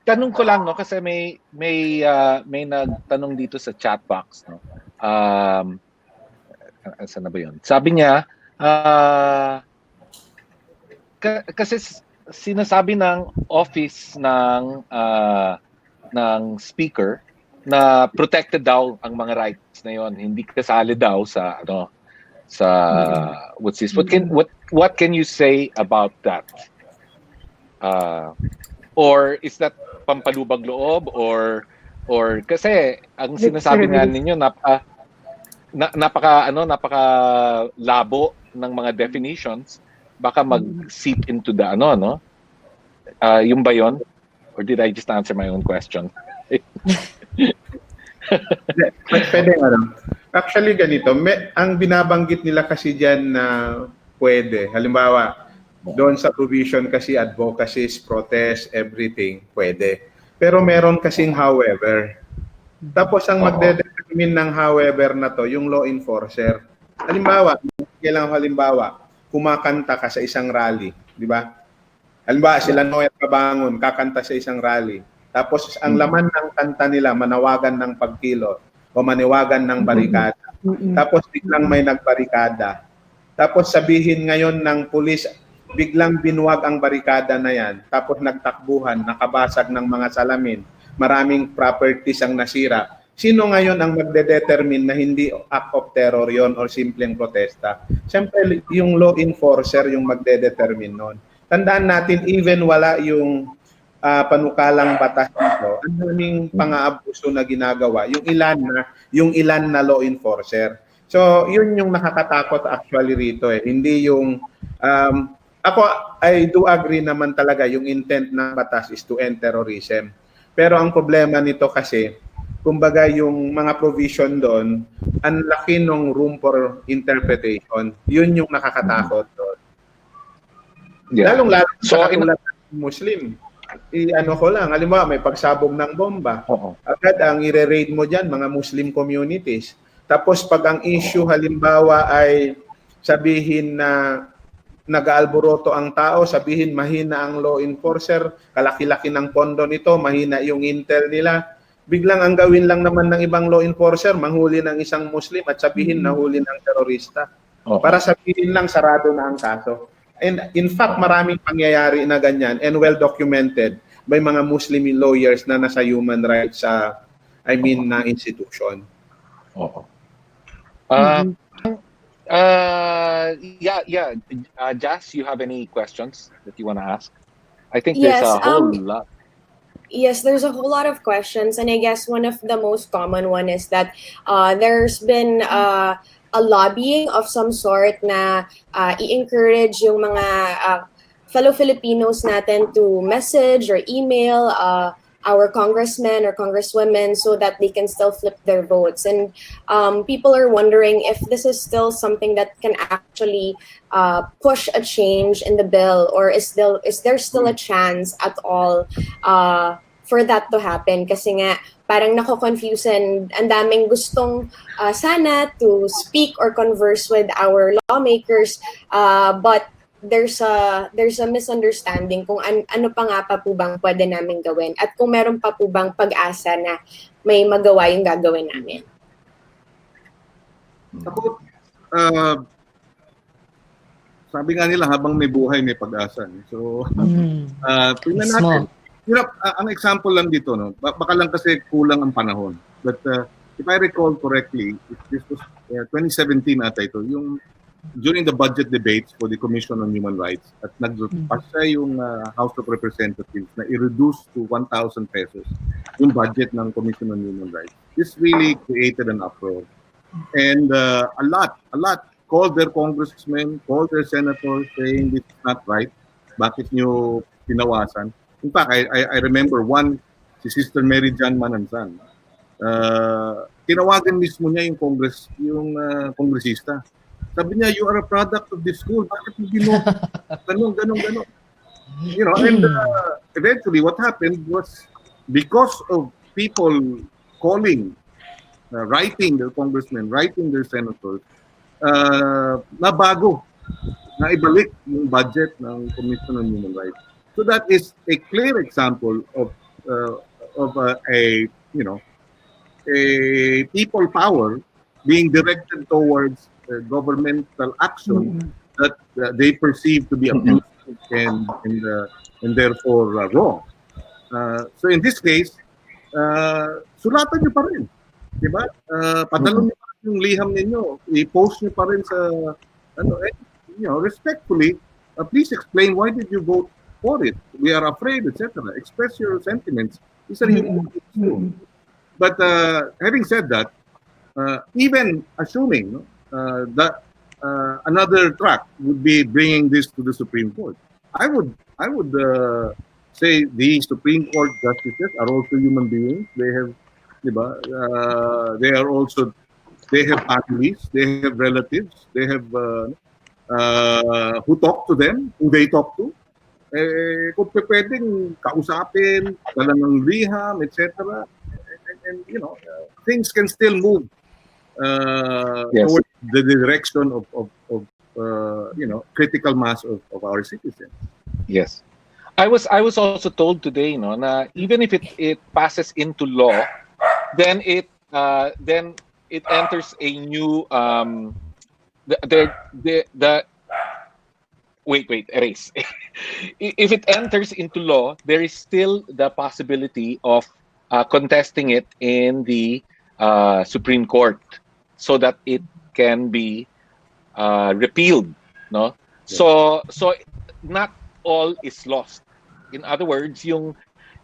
Tanong ko lang, no, kasi may nagtanong dito sa chat box, no. Saan na ba 'yon? Sabi niya, kasi sinasabi ng office ng speaker na protected daw ang mga rights na 'yon, hindi kasali daw sa what's this? What can you say about that? Or is that pampalubag loob or kasi ang sinasabi nga ninyo napaka labo ng mga definitions, baka mag-seep into the yung ba yun? Or did I just answer my own question? Pwede actually ganito, ang binabanggit nila kasi diyan na pwede. Halimbawa, Doon sa provision kasi advocacies, protest, everything, pwede. Pero meron kasing however. Tapos ang magdedetermine ng however na to, yung law enforcer. Halimbawa, kumakanta ka sa isang rally, di ba? Halimbawa, sila Noel Kabangon, kakanta sa isang rally. Tapos ang laman ng kanta nila, manawagan ng pagkilot o maniwagan ng barikada. Tapos biglang may nagbarikada. Tapos sabihin ngayon ng pulis, biglang binuwag ang barikada na yan. Tapos nagtakbuhan, nakabasag ng mga salamin, maraming properties ang nasira. Sino ngayon ang magdedetermine na hindi act of terror yon or simpleng protesta? Siyempre, yung law enforcer yung magdedetermine nun. Tandaan natin, even wala yung panukalang batas nito, ang daming pang-aabuso na ginagawa, yung ilan na law enforcer. So, yun yung nakakatakot actually rito eh. Hindi yung ako I do agree naman talaga yung intent ng batas is to end terrorism. Pero ang problema nito kasi, kumbaga yung mga provision doon, ang laki ng room for interpretation. Yun yung nakakatakot doon. Yeah. Lalong-lalo So, sa katulad ng Muslim. Ano ko lang, halimbawa may pagsabog ng bomba. Agad ang i-raid mo dyan, mga Muslim communities. Tapos pag ang issue halimbawa ay sabihin na nag-aalboroto ang tao, sabihin mahina ang law enforcer, kalaki-laki ng pondo nito, mahina yung intel nila, biglang ang gawin lang naman ng ibang law enforcer, manghuli ng isang Muslim at sabihin nahuli ng terorista. Para sabihin lang sarado na ang kaso. And in fact, maraming pangyayari na ganyan and well documented by mga Muslim lawyers na nasa human rights na institution. Jas, you have any questions that you want to ask? I think there's a whole lot. Yes, there's a whole lot of questions, and I guess one of the most common one is that there's been a lobbying of some sort na i-encourage yung mga fellow Filipinos natin to message or email our congressmen or congresswomen so that they can still flip their votes. And people are wondering if this is still something that can actually push a change in the bill, or is there still a chance at all for that to happen? Kasi nga, parang nako-confuse and ang daming gustong sana to speak or converse with our lawmakers, but there's a misunderstanding kung ano pa nga pa po bang pwede namin gawin at kung meron pa po bang pag-asa na may magawa yung gagawin namin. Ako, sabi nga nila habang may buhay may pag-asa. So, tingnan natin. Ang example lang dito, no? Baka lang kasi kulang ang panahon. But if I recall correctly, this was 2017 ata ito, yung during the budget debates for the Commission on Human Rights at nagpasa yung House of Representatives na i-reduce to 1,000 pesos yung budget ng Commission on Human Rights. This really created an uproar. And a lot called their congressmen, called their senators saying this is not right. Bakit nyo pinawasan? In fact, I remember one, si Sister Mary Jan Mananzan. Tinawagan mismo niya yung kongresista. Sabi niya, you are a product of this school. Bakit hindi mo ganun. You know, and eventually what happened was because of people calling, writing their congressmen, writing their senators, nabago, na ibalik yung budget ng Commission on Human Rights. So that is a clear example of a people power being directed towards governmental action that they perceive to be abusive and therefore wrong. So in this case, sulatan niyo pa rin, di ba? Padalon niyo pa rin yung liham ninyo, i-post niyo pa rin sa respectfully, please explain why did you vote for it. We are afraid, etc. Express your sentiments. These are human things. But having said that, even assuming that another track would be bringing this to the Supreme Court, I would say the Supreme Court justices are also human beings. They have, they have families, they have relatives, they have who talk to them, who they talk to. Kung pwedeng kausapin, dala ng rehab, etc. And things can still move Yes. towards the direction of critical mass of our citizens. Yes. I was also told today, no, na even if it passes into law, then it enters a new the wait, erase. If it enters into law, there is still the possibility of contesting it in the Supreme Court, so that it can be repealed, no? So not all is lost. In other words, yung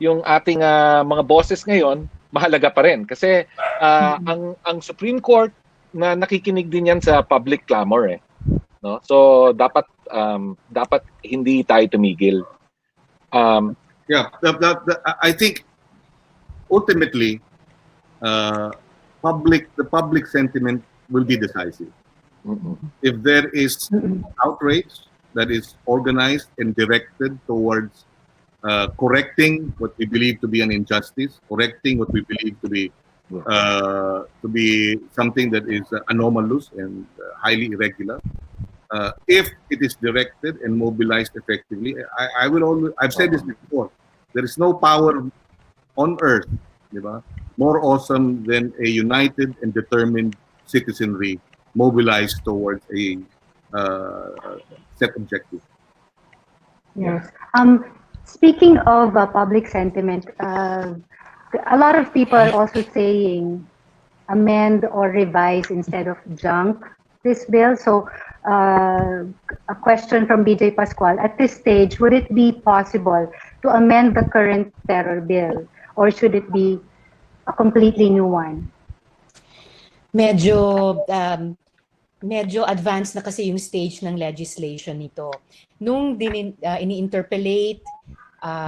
ating mga bosses ngayon mahalaga pa rin kasi ang Supreme Court na nakikinig din yan sa public clamor, eh, no? So dapat hindi tayo tumigil. Yeah, I think ultimately the public sentiment will be decisive. If there is outrage that is organized and directed towards correcting what we believe to be an injustice, correcting what we believe to be something that is anomalous and highly irregular, if it is directed and mobilized effectively, I've said this before, there is no power on earth, diba, more awesome than a united and determined citizenry mobilized towards a set objective. Yes. Speaking of public sentiment, a lot of people are also saying amend or revise instead of junk this bill. So a question from BJ Pascual, at this stage, would it be possible to amend the current terror bill, or should it be a completely new one? Medyo advanced na kasi yung stage ng legislation nito. Nung ini-interpellate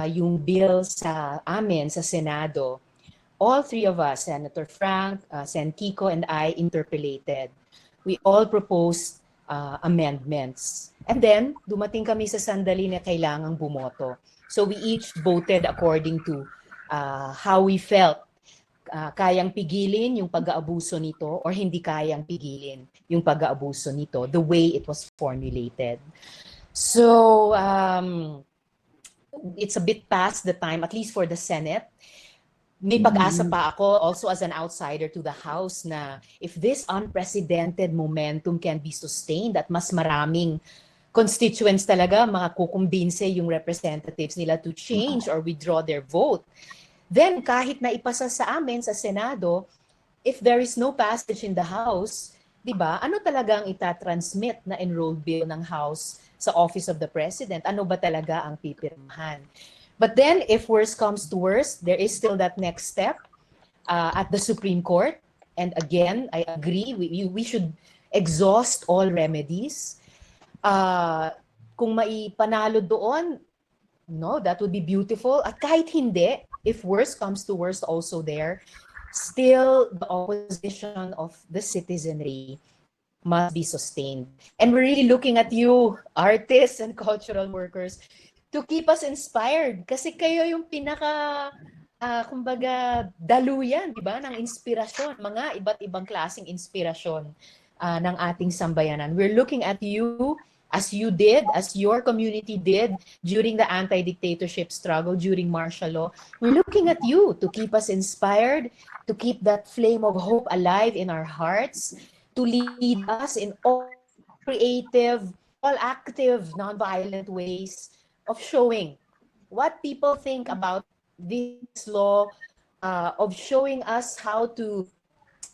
yung bill sa amin sa Senado, all three of us, Senator Frank, Sen Kiko, and I interpellated. We all proposed amendments. And then, dumating kami sa sandali na kailangang bumoto. So we each voted according to how we felt. Kayang pigilin yung pag-aabuso nito or hindi kayang pigilin yung pag-aabuso nito, the way it was formulated. So, it's a bit past the time, at least for the Senate. May pag-asa pa ako also as an outsider to the House na if this unprecedented momentum can be sustained at mas maraming constituents talaga makakukumbinse yung representatives nila to change or withdraw their vote, then kahit na ipasa sa amin sa Senado, if there is no passage in the House, di ba, ano talaga ang itatransmit na enrolled bill ng House sa Office of the President? Ano ba talaga ang pipirmahan? But then, if worse comes to worse, there is still that next step at the Supreme Court. And again, I agree, we should exhaust all remedies. Kung maipanalo doon, no, that would be beautiful. At kahit hindi, if worse comes to worse also there, still the opposition of the citizenry must be sustained. And we're really looking at you, artists and cultural workers, to keep us inspired. Kasi kayo yung pinaka, kumbaga, daluyan, di ba, ng inspirasyon, mga iba't ibang klaseng inspirasyon ng ating sambayanan. We're looking at you as you did, as your community did during the anti-dictatorship struggle, during martial law. We're looking at you to keep us inspired, to keep that flame of hope alive in our hearts, to lead us in all creative, all active, nonviolent ways of showing what people think about this law, of showing us how to,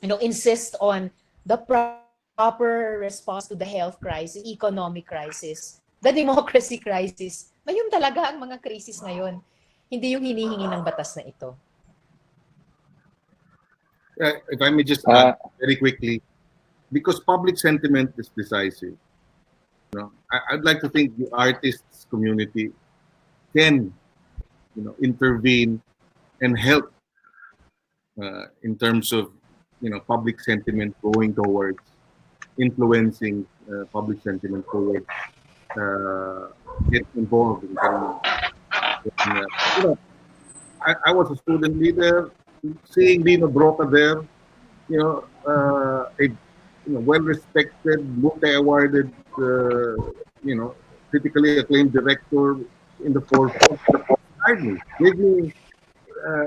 insist on the proper response to the health crisis, economic crisis, the democracy crisis. Ngayon talaga ang mga crisis ngayon. Hindi yung hinihingi ng batas na ito. If I may just add very quickly, because public sentiment is decisive, I'd like to think the artists community can, intervene and help in terms of, public sentiment going towards influencing public sentiment towards getting involved in you know, I was a student leader, seeing Lino Broca there, a well-respected, multi-awarded, critically acclaimed director in the forefront, inspired me,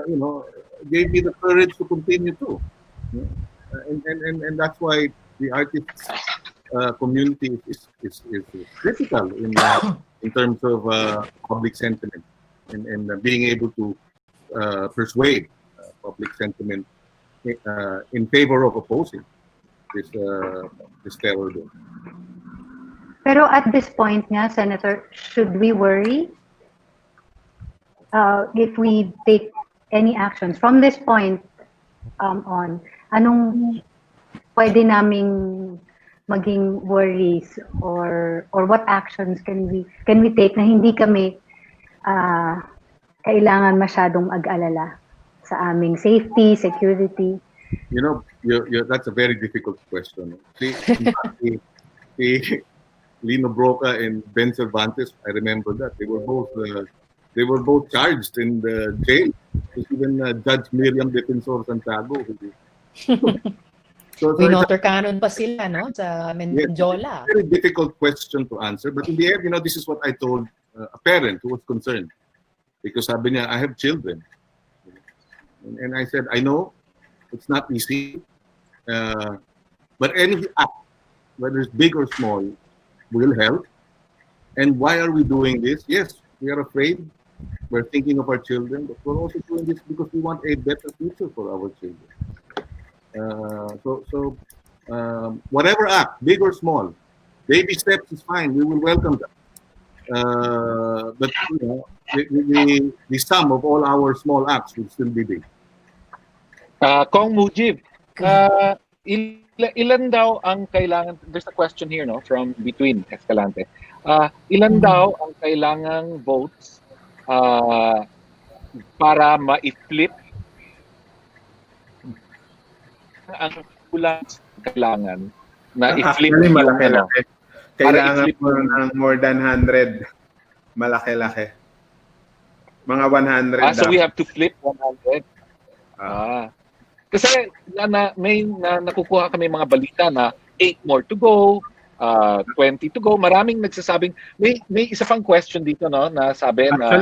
you know, gave me the courage to continue too. You know? And that's why the artists community is critical in terms of public sentiment and being able to persuade public sentiment in favor of opposing this terror bill. Pero at this point nga, Senator, should we worry if we take any actions from this point on? Anong pwede naming maging worries or what actions can we take na hindi kami kailangan masyadong ag-alala sa aming safety, security? That's a very difficult question. See, Lino Broca and Ben Cervantes, I remember that they were both charged in the jail. Even Judge Miriam Defensor Santiago. Winotor canon pa sila, no? Sa Menjola. Yes, very difficult question to answer. But in the end, this is what I told a parent who was concerned. Because sabi niya, I have children. And I said, I know it's not easy. But any act, whether it's big or small, will help. And why are we doing this? Yes, we are afraid. We're thinking of our children. But we're also doing this because we want a better future for our children. Whatever act, big or small, baby steps is fine. We will welcome them. But the sum of all our small acts will still be big. Kong Mujiv, ilan daw ang kailangan? There's a question here, no, from between Escalante. Ilan daw ang kailangang votes para ma-flip ang kulang kailangan na i-flip Actually, yung malaki-laki. Kailangan i-flip mo ng more than 100. Malaki-laki. Mga 100 so we have to flip 100. Kasi may nakukuha kami mga balita na 8 more to go, 20 to go. Maraming nagsasabing may isa pang question dito, no, na sabi na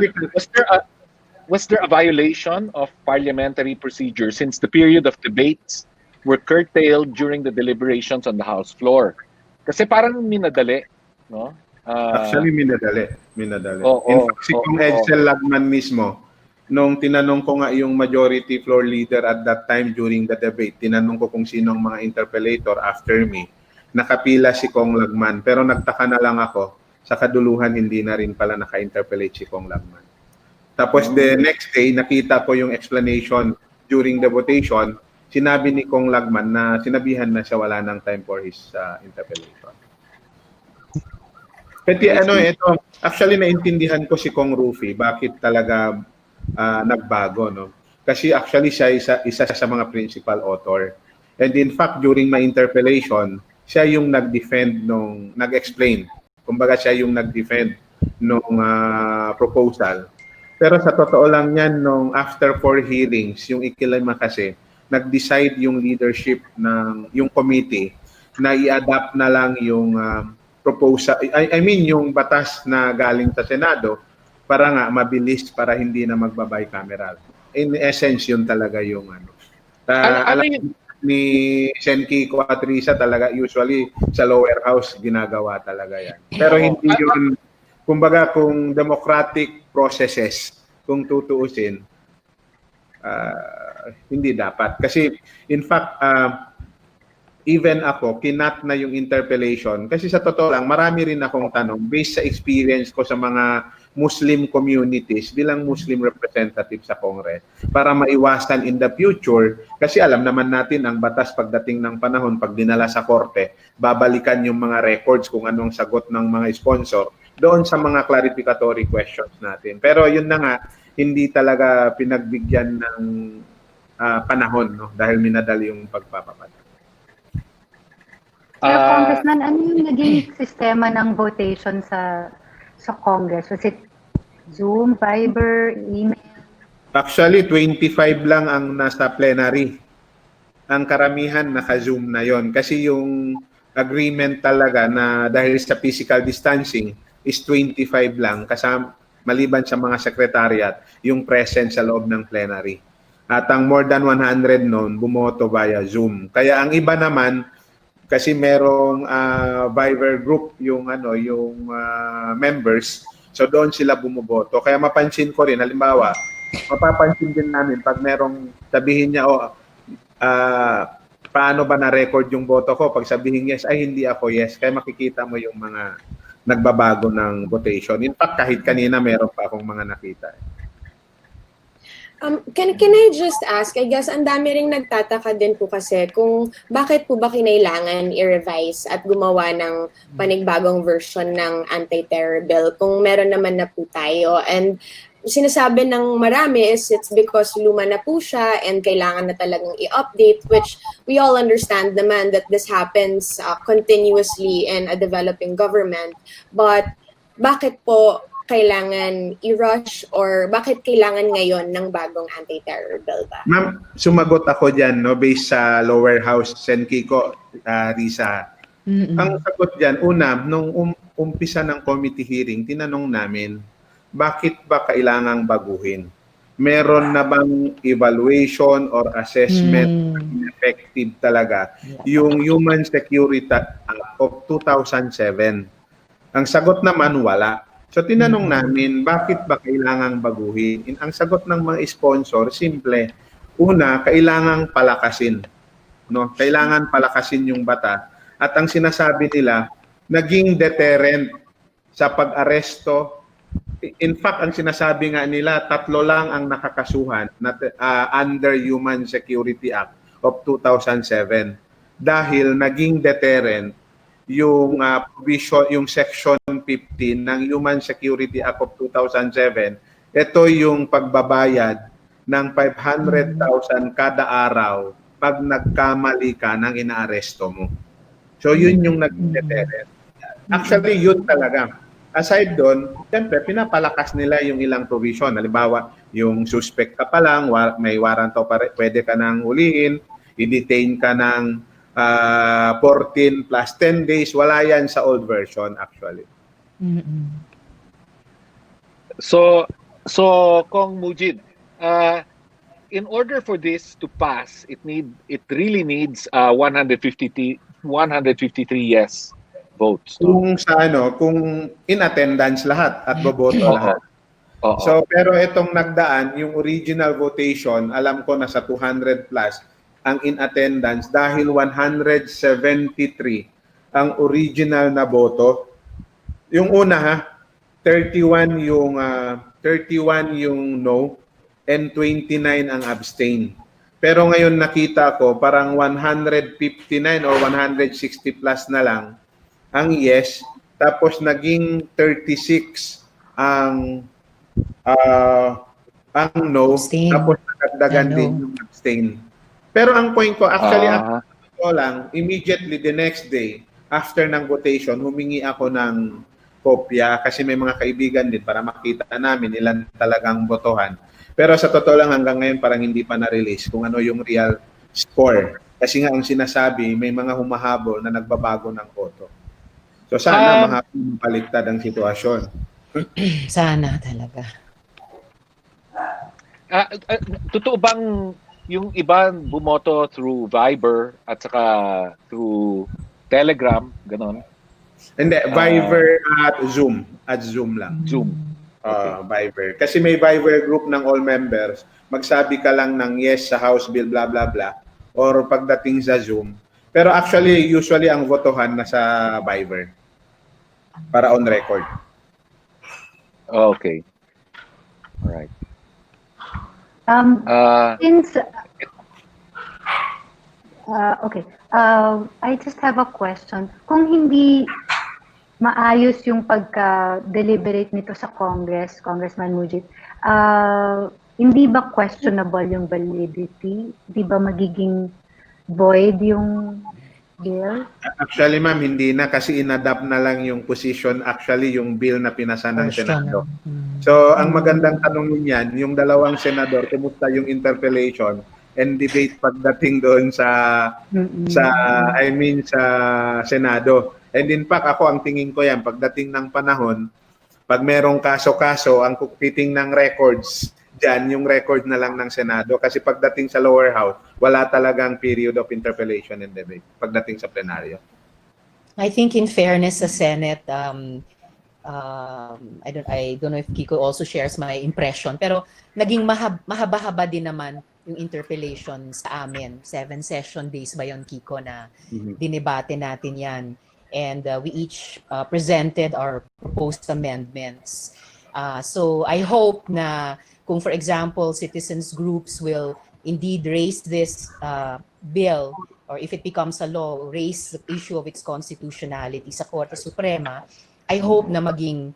was there a violation of parliamentary procedure since the period of debates were curtailed during the deliberations on the House floor? Kasi parang minadali, no? Actually, minadali. In fact, si Kong Edsel Lagman mismo, nung tinanong ko nga yung majority floor leader at that time during the debate, tinanong ko kung sino ang mga interpellator after me, nakapila si Kong Lagman. Pero nagtaka na lang ako, sa kaduluhan hindi na rin pala naka-interpellate si Kong Lagman. Tapos the next day, nakita ko yung explanation during the votation, sinabi ni Kong Lagman na sinabihan na siya wala ng time for his interpellation. Pati ito, actually naintindihan ko si Kong Rufy, bakit talaga nagbago, no? Kasi actually siya isa sa mga principal author. And in fact, during my interpellation, siya yung nag-explain. Kumbaga siya yung nag-defend nung proposal. Pero sa totoo lang yan, nung after 4 hearings, yung ikilima kasi, nag-decide yung leadership ng yung committee na i-adapt na lang yung proposal, yung batas na galing sa Senado para nga mabilis para hindi na magba-bicameral. In essence, yun talaga yung alam ni Sen Kiko at Risa talaga usually sa lower house ginagawa talaga yan. Pero hindi yun, kumbaga kung democratic processes, kung tutuusin, hindi dapat. Kasi in fact, even ako, kinat na yung interpellation. Kasi sa totoo lang, marami rin akong tanong based sa experience ko sa mga Muslim communities bilang Muslim representative sa Congress para maiwasan in the future. Kasi alam naman natin ang batas pagdating ng panahon, pag dinala sa korte, babalikan yung mga records kung anong sagot ng mga sponsor doon sa mga clarificatory questions natin. Pero yun na nga, hindi talaga pinagbigyan ng panahon, no? Dahil minadali yung pagpapapatay. Pero Uh, Congressman, ano yung naging sistema ng votation sa Congress? Was it Zoom, Viber, email? Actually, 25 lang ang nasa plenary. Ang karamihan naka-Zoom na yon. Kasi yung agreement talaga na dahil sa physical distancing is 25 lang kasama maliban sa mga secretariat yung present sa loob ng plenary. At ang more than 100 noon bumoto via Zoom. Kaya ang iba naman kasi merong Viber group yung members, so doon sila bumoboto. Kaya mapansin ko rin halimbawa mapapansin din namin pag merong sabihin niya paano ba na-record yung boto ko? Pag sabihin yes, ay hindi ako yes. Kaya makikita mo yung mga nagbabago ng votation. In fact, kahit kanina meron pa akong mga nakita. Can I just ask, I guess ang dami ring nagtataka din po kasi kung bakit po ba kinailangan i-revise at gumawa ng panigbagong version ng anti-terror bill kung meron naman na po tayo. And sinasabi ng marami is it's because luma na po siya and kailangan na talagang i-update, which we all understand naman that this happens continuously in a developing government. But bakit po kailangan i-rush or bakit kailangan ngayon ng bagong anti-terror bill ba? Ma'am, sumagot ako dyan, no, based sa lower house, Sen Kiko, Risa. Ang sagot dyan, una, nung umpisa ng committee hearing, tinanong namin, bakit ba kailangang baguhin? Meron na bang evaluation or assessment effective talaga yung Human Security Act of 2007? Ang sagot naman, wala. So tinanong namin, bakit ba kailangang baguhin? Ang sagot ng mga sponsor, simple. Una, kailangang palakasin. No? Kailangan palakasin yung bata. At ang sinasabi nila, naging deterrent sa pag-aresto. In fact, ang sinasabi nga nila, 3 lang ang nakakasuhan under Human Security Act of 2007. Dahil naging deterrent yung provision, yung section 15 ng Human Security Act of 2007, ito yung pagbabayad ng 500,000 kada araw pag nagkamali ka ng inaaresto mo. So yun yung nag-deterrent. Actually, yun talaga. Aside doon, siyempre, pinapalakas nila yung ilang provision. Halimbawa, yung suspect ka pa lang, may warrant o pwede ka nang huliin, i-detain ka ng 14 plus 10 days, wala yan sa old version actually. So Kong Mujib, in order for this to pass, it really needs 153 yes votes. Kung kung in attendance lahat at boboto lahat. So pero itong nagdaan, yung original votation, alam ko nasa 200 plus ang in attendance dahil 173 ang original na boto. Yung una 31 yung no and 29 ang abstain. Pero ngayon nakita ko parang 159 or 160 plus na lang ang yes, tapos naging 36 ang no, Abstain. Tapos nagdagdagan din yung abstain. Pero ang point ko, actually, immediately the next day, after ng votation, humingi ako ng kopya kasi may mga kaibigan din para makita namin ilan talagang botohan. Pero sa totoo lang hanggang ngayon parang hindi pa na-release kung ano yung real score. Kasi nga ang sinasabi, may mga humahabol na nagbabago ng boto. So sana mapaliktad ang sitwasyon. Sana talaga. Totoo bang yung iba bumoto through Viber at saka through Telegram, ganon? Hindi, Viber at Zoom. At Zoom lang. Zoom. Okay. Viber. Kasi may Viber group ng all members. Magsabi ka lang ng yes sa House Bill, blah, blah, blah. Or pagdating sa Zoom. Pero actually, usually ang votohan nasa Viber. Para on record. Okay. Alright. Okay. I just have a question. Kung hindi maayos yung pagka-deliberate nito sa Congressman Mujiv, hindi ba questionable yung validity? Hindi ba magiging void yung bill? Actually, ma'am, hindi na kasi inadapt na lang yung position, actually, yung bill na pinasa ng Portion Senado. ng So, ang magandang tanong niyan, yung dalawang senador, kumusta yung interpellation and debate pagdating doon sa I mean sa Senado. And in fact, ako ang tingin ko yan, pagdating ng panahon, pag merong kaso-kaso, ang titing ng records, dyan yung record na lang ng Senado. Kasi pagdating sa lower house, wala talagang period of interpellation and debate pagdating sa plenaryo. I think in fairness sa Senate, I don't know if Kiko also shares my impression, pero naging mahaba-haba din naman yung interpellation sa amin. 7 session days ba yon, Kiko, na dinebate natin yan. And we each presented our proposed amendments. So I hope na kung for example, citizens groups will indeed raise this bill, or if it becomes a law, raise the issue of its constitutionality sa Korte Suprema, I hope na maging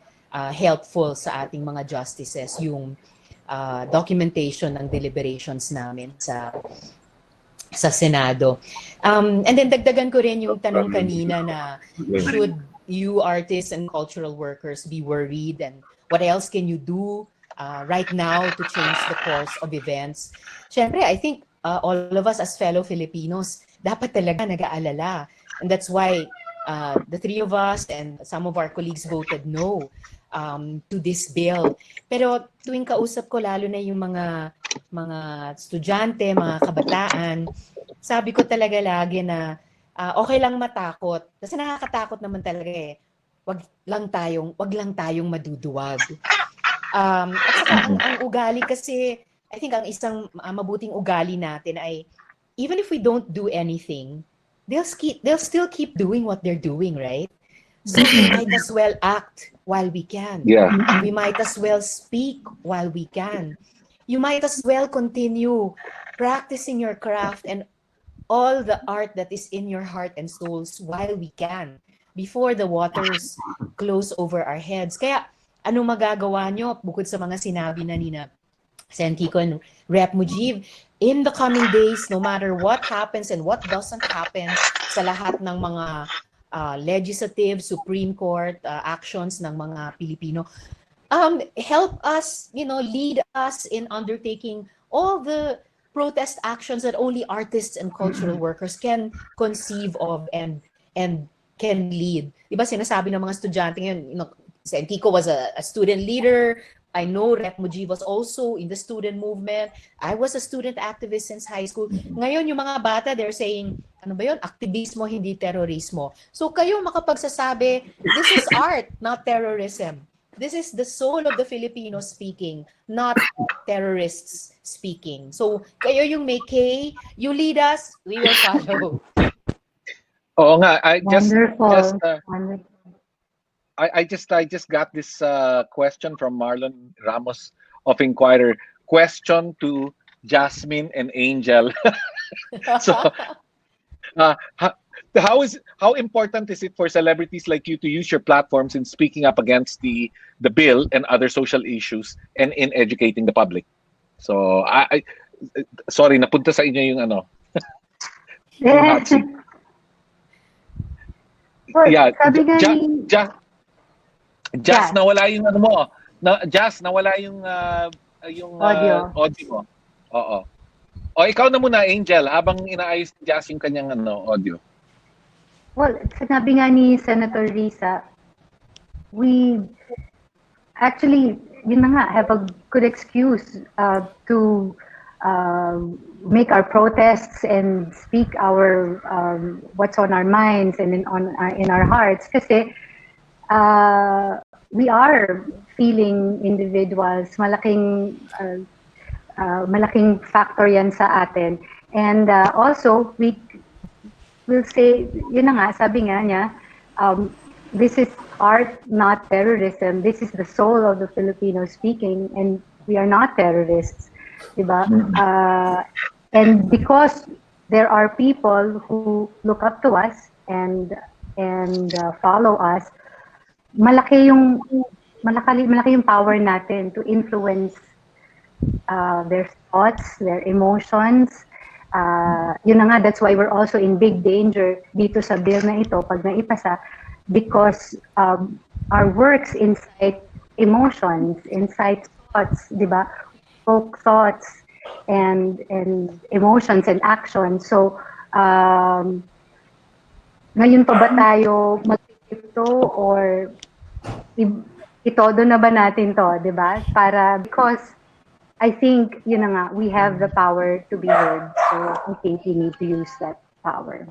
helpful sa ating mga justices yung documentation ng deliberations namin sa Senado. And then dagdagan ko rin yung tanong kanina na should you artists and cultural workers be worried, and what else can you do right now to change the course of events? Siyempre, I think all of us as fellow Filipinos, dapat talaga nag-aalala. And that's why the three of us and some of our colleagues voted no to this bill. Pero tuwing kausap ko, lalo na yung mga estudyante, mga kabataan, sabi ko talaga lagi na okay lang matakot. Kasi nakakatakot naman talaga eh. Wag lang tayong maduduwag. At saka ang ugali kasi, I think ang isang mabuting ugali natin ay even if we don't do anything, they'll still keep doing what they're doing, right? So we might as well act while we can. Yeah. We might as well speak while we can. You might as well continue practicing your craft and all the art that is in your heart and souls while we can, before the waters close over our heads. Kaya, anong magagawa nyo bukod sa mga sinabi na ni Sen Kiko and Rep Mujiv, in the coming days, no matter what happens and what doesn't happen sa lahat ng mga legislative, Supreme Court actions ng mga Pilipino, help us, lead us in undertaking all the protest actions that only artists and cultural workers can conceive of and can lead. Diba sinasabi ng mga estudyante ngayon, Sen Kiko was a student leader. I know Rep Mujiv was also in the student movement. I was a student activist since high school. Ngayon, yung mga bata, they're saying, ano ba yun? Aktivismo, hindi terorismo. So kayo makapagsasabi, this is art, not terrorism. This is the soul of the Filipinos speaking, not terrorists speaking. So kayo yung may K, you lead us, we will follow. Oo nga, I just Wonderful. I just got this question from Marlon Ramos of Inquirer. Question to Jasmine and Angel. So, how important is it for celebrities like you to use your platforms in speaking up against the bill and other social issues and in educating the public? So, I sorry, napunta sa inyo yung ano. Yung hot seat. Well, Yeah, sabi nga ni... Jazz, nawala yung ano mo. Jazz, nawala yung Audio. audio mo. Oo. O ikaw na muna, Angel, habang inaayos ni Jazz yung kanyang audio. Well, sinabi nga ni Senator Risa, we actually, yun na nga, have a good excuse to make our protests and speak our what's on our minds and in our hearts. Kasi we are feeling individuals, malaking factor yan sa atin. And also, we will say, yun na nga, sabi nga niya, this is art, not terrorism. This is the soul of the Filipino speaking, and we are not terrorists. Diba? And because there are people who look up to us and follow us, malaki yung power natin to influence their thoughts, their emotions, Yun na nga, that's why we're also in big danger dito sa bill na ito pag naipasa, because our works incite emotions, incite thoughts, di ba? Folk thoughts and emotions and actions. So, ngayon pa ba tayo mag-ito or itodo na ba natin to, di ba? Because I think, yun na nga, we have the power to be heard. So I think we need to use that power.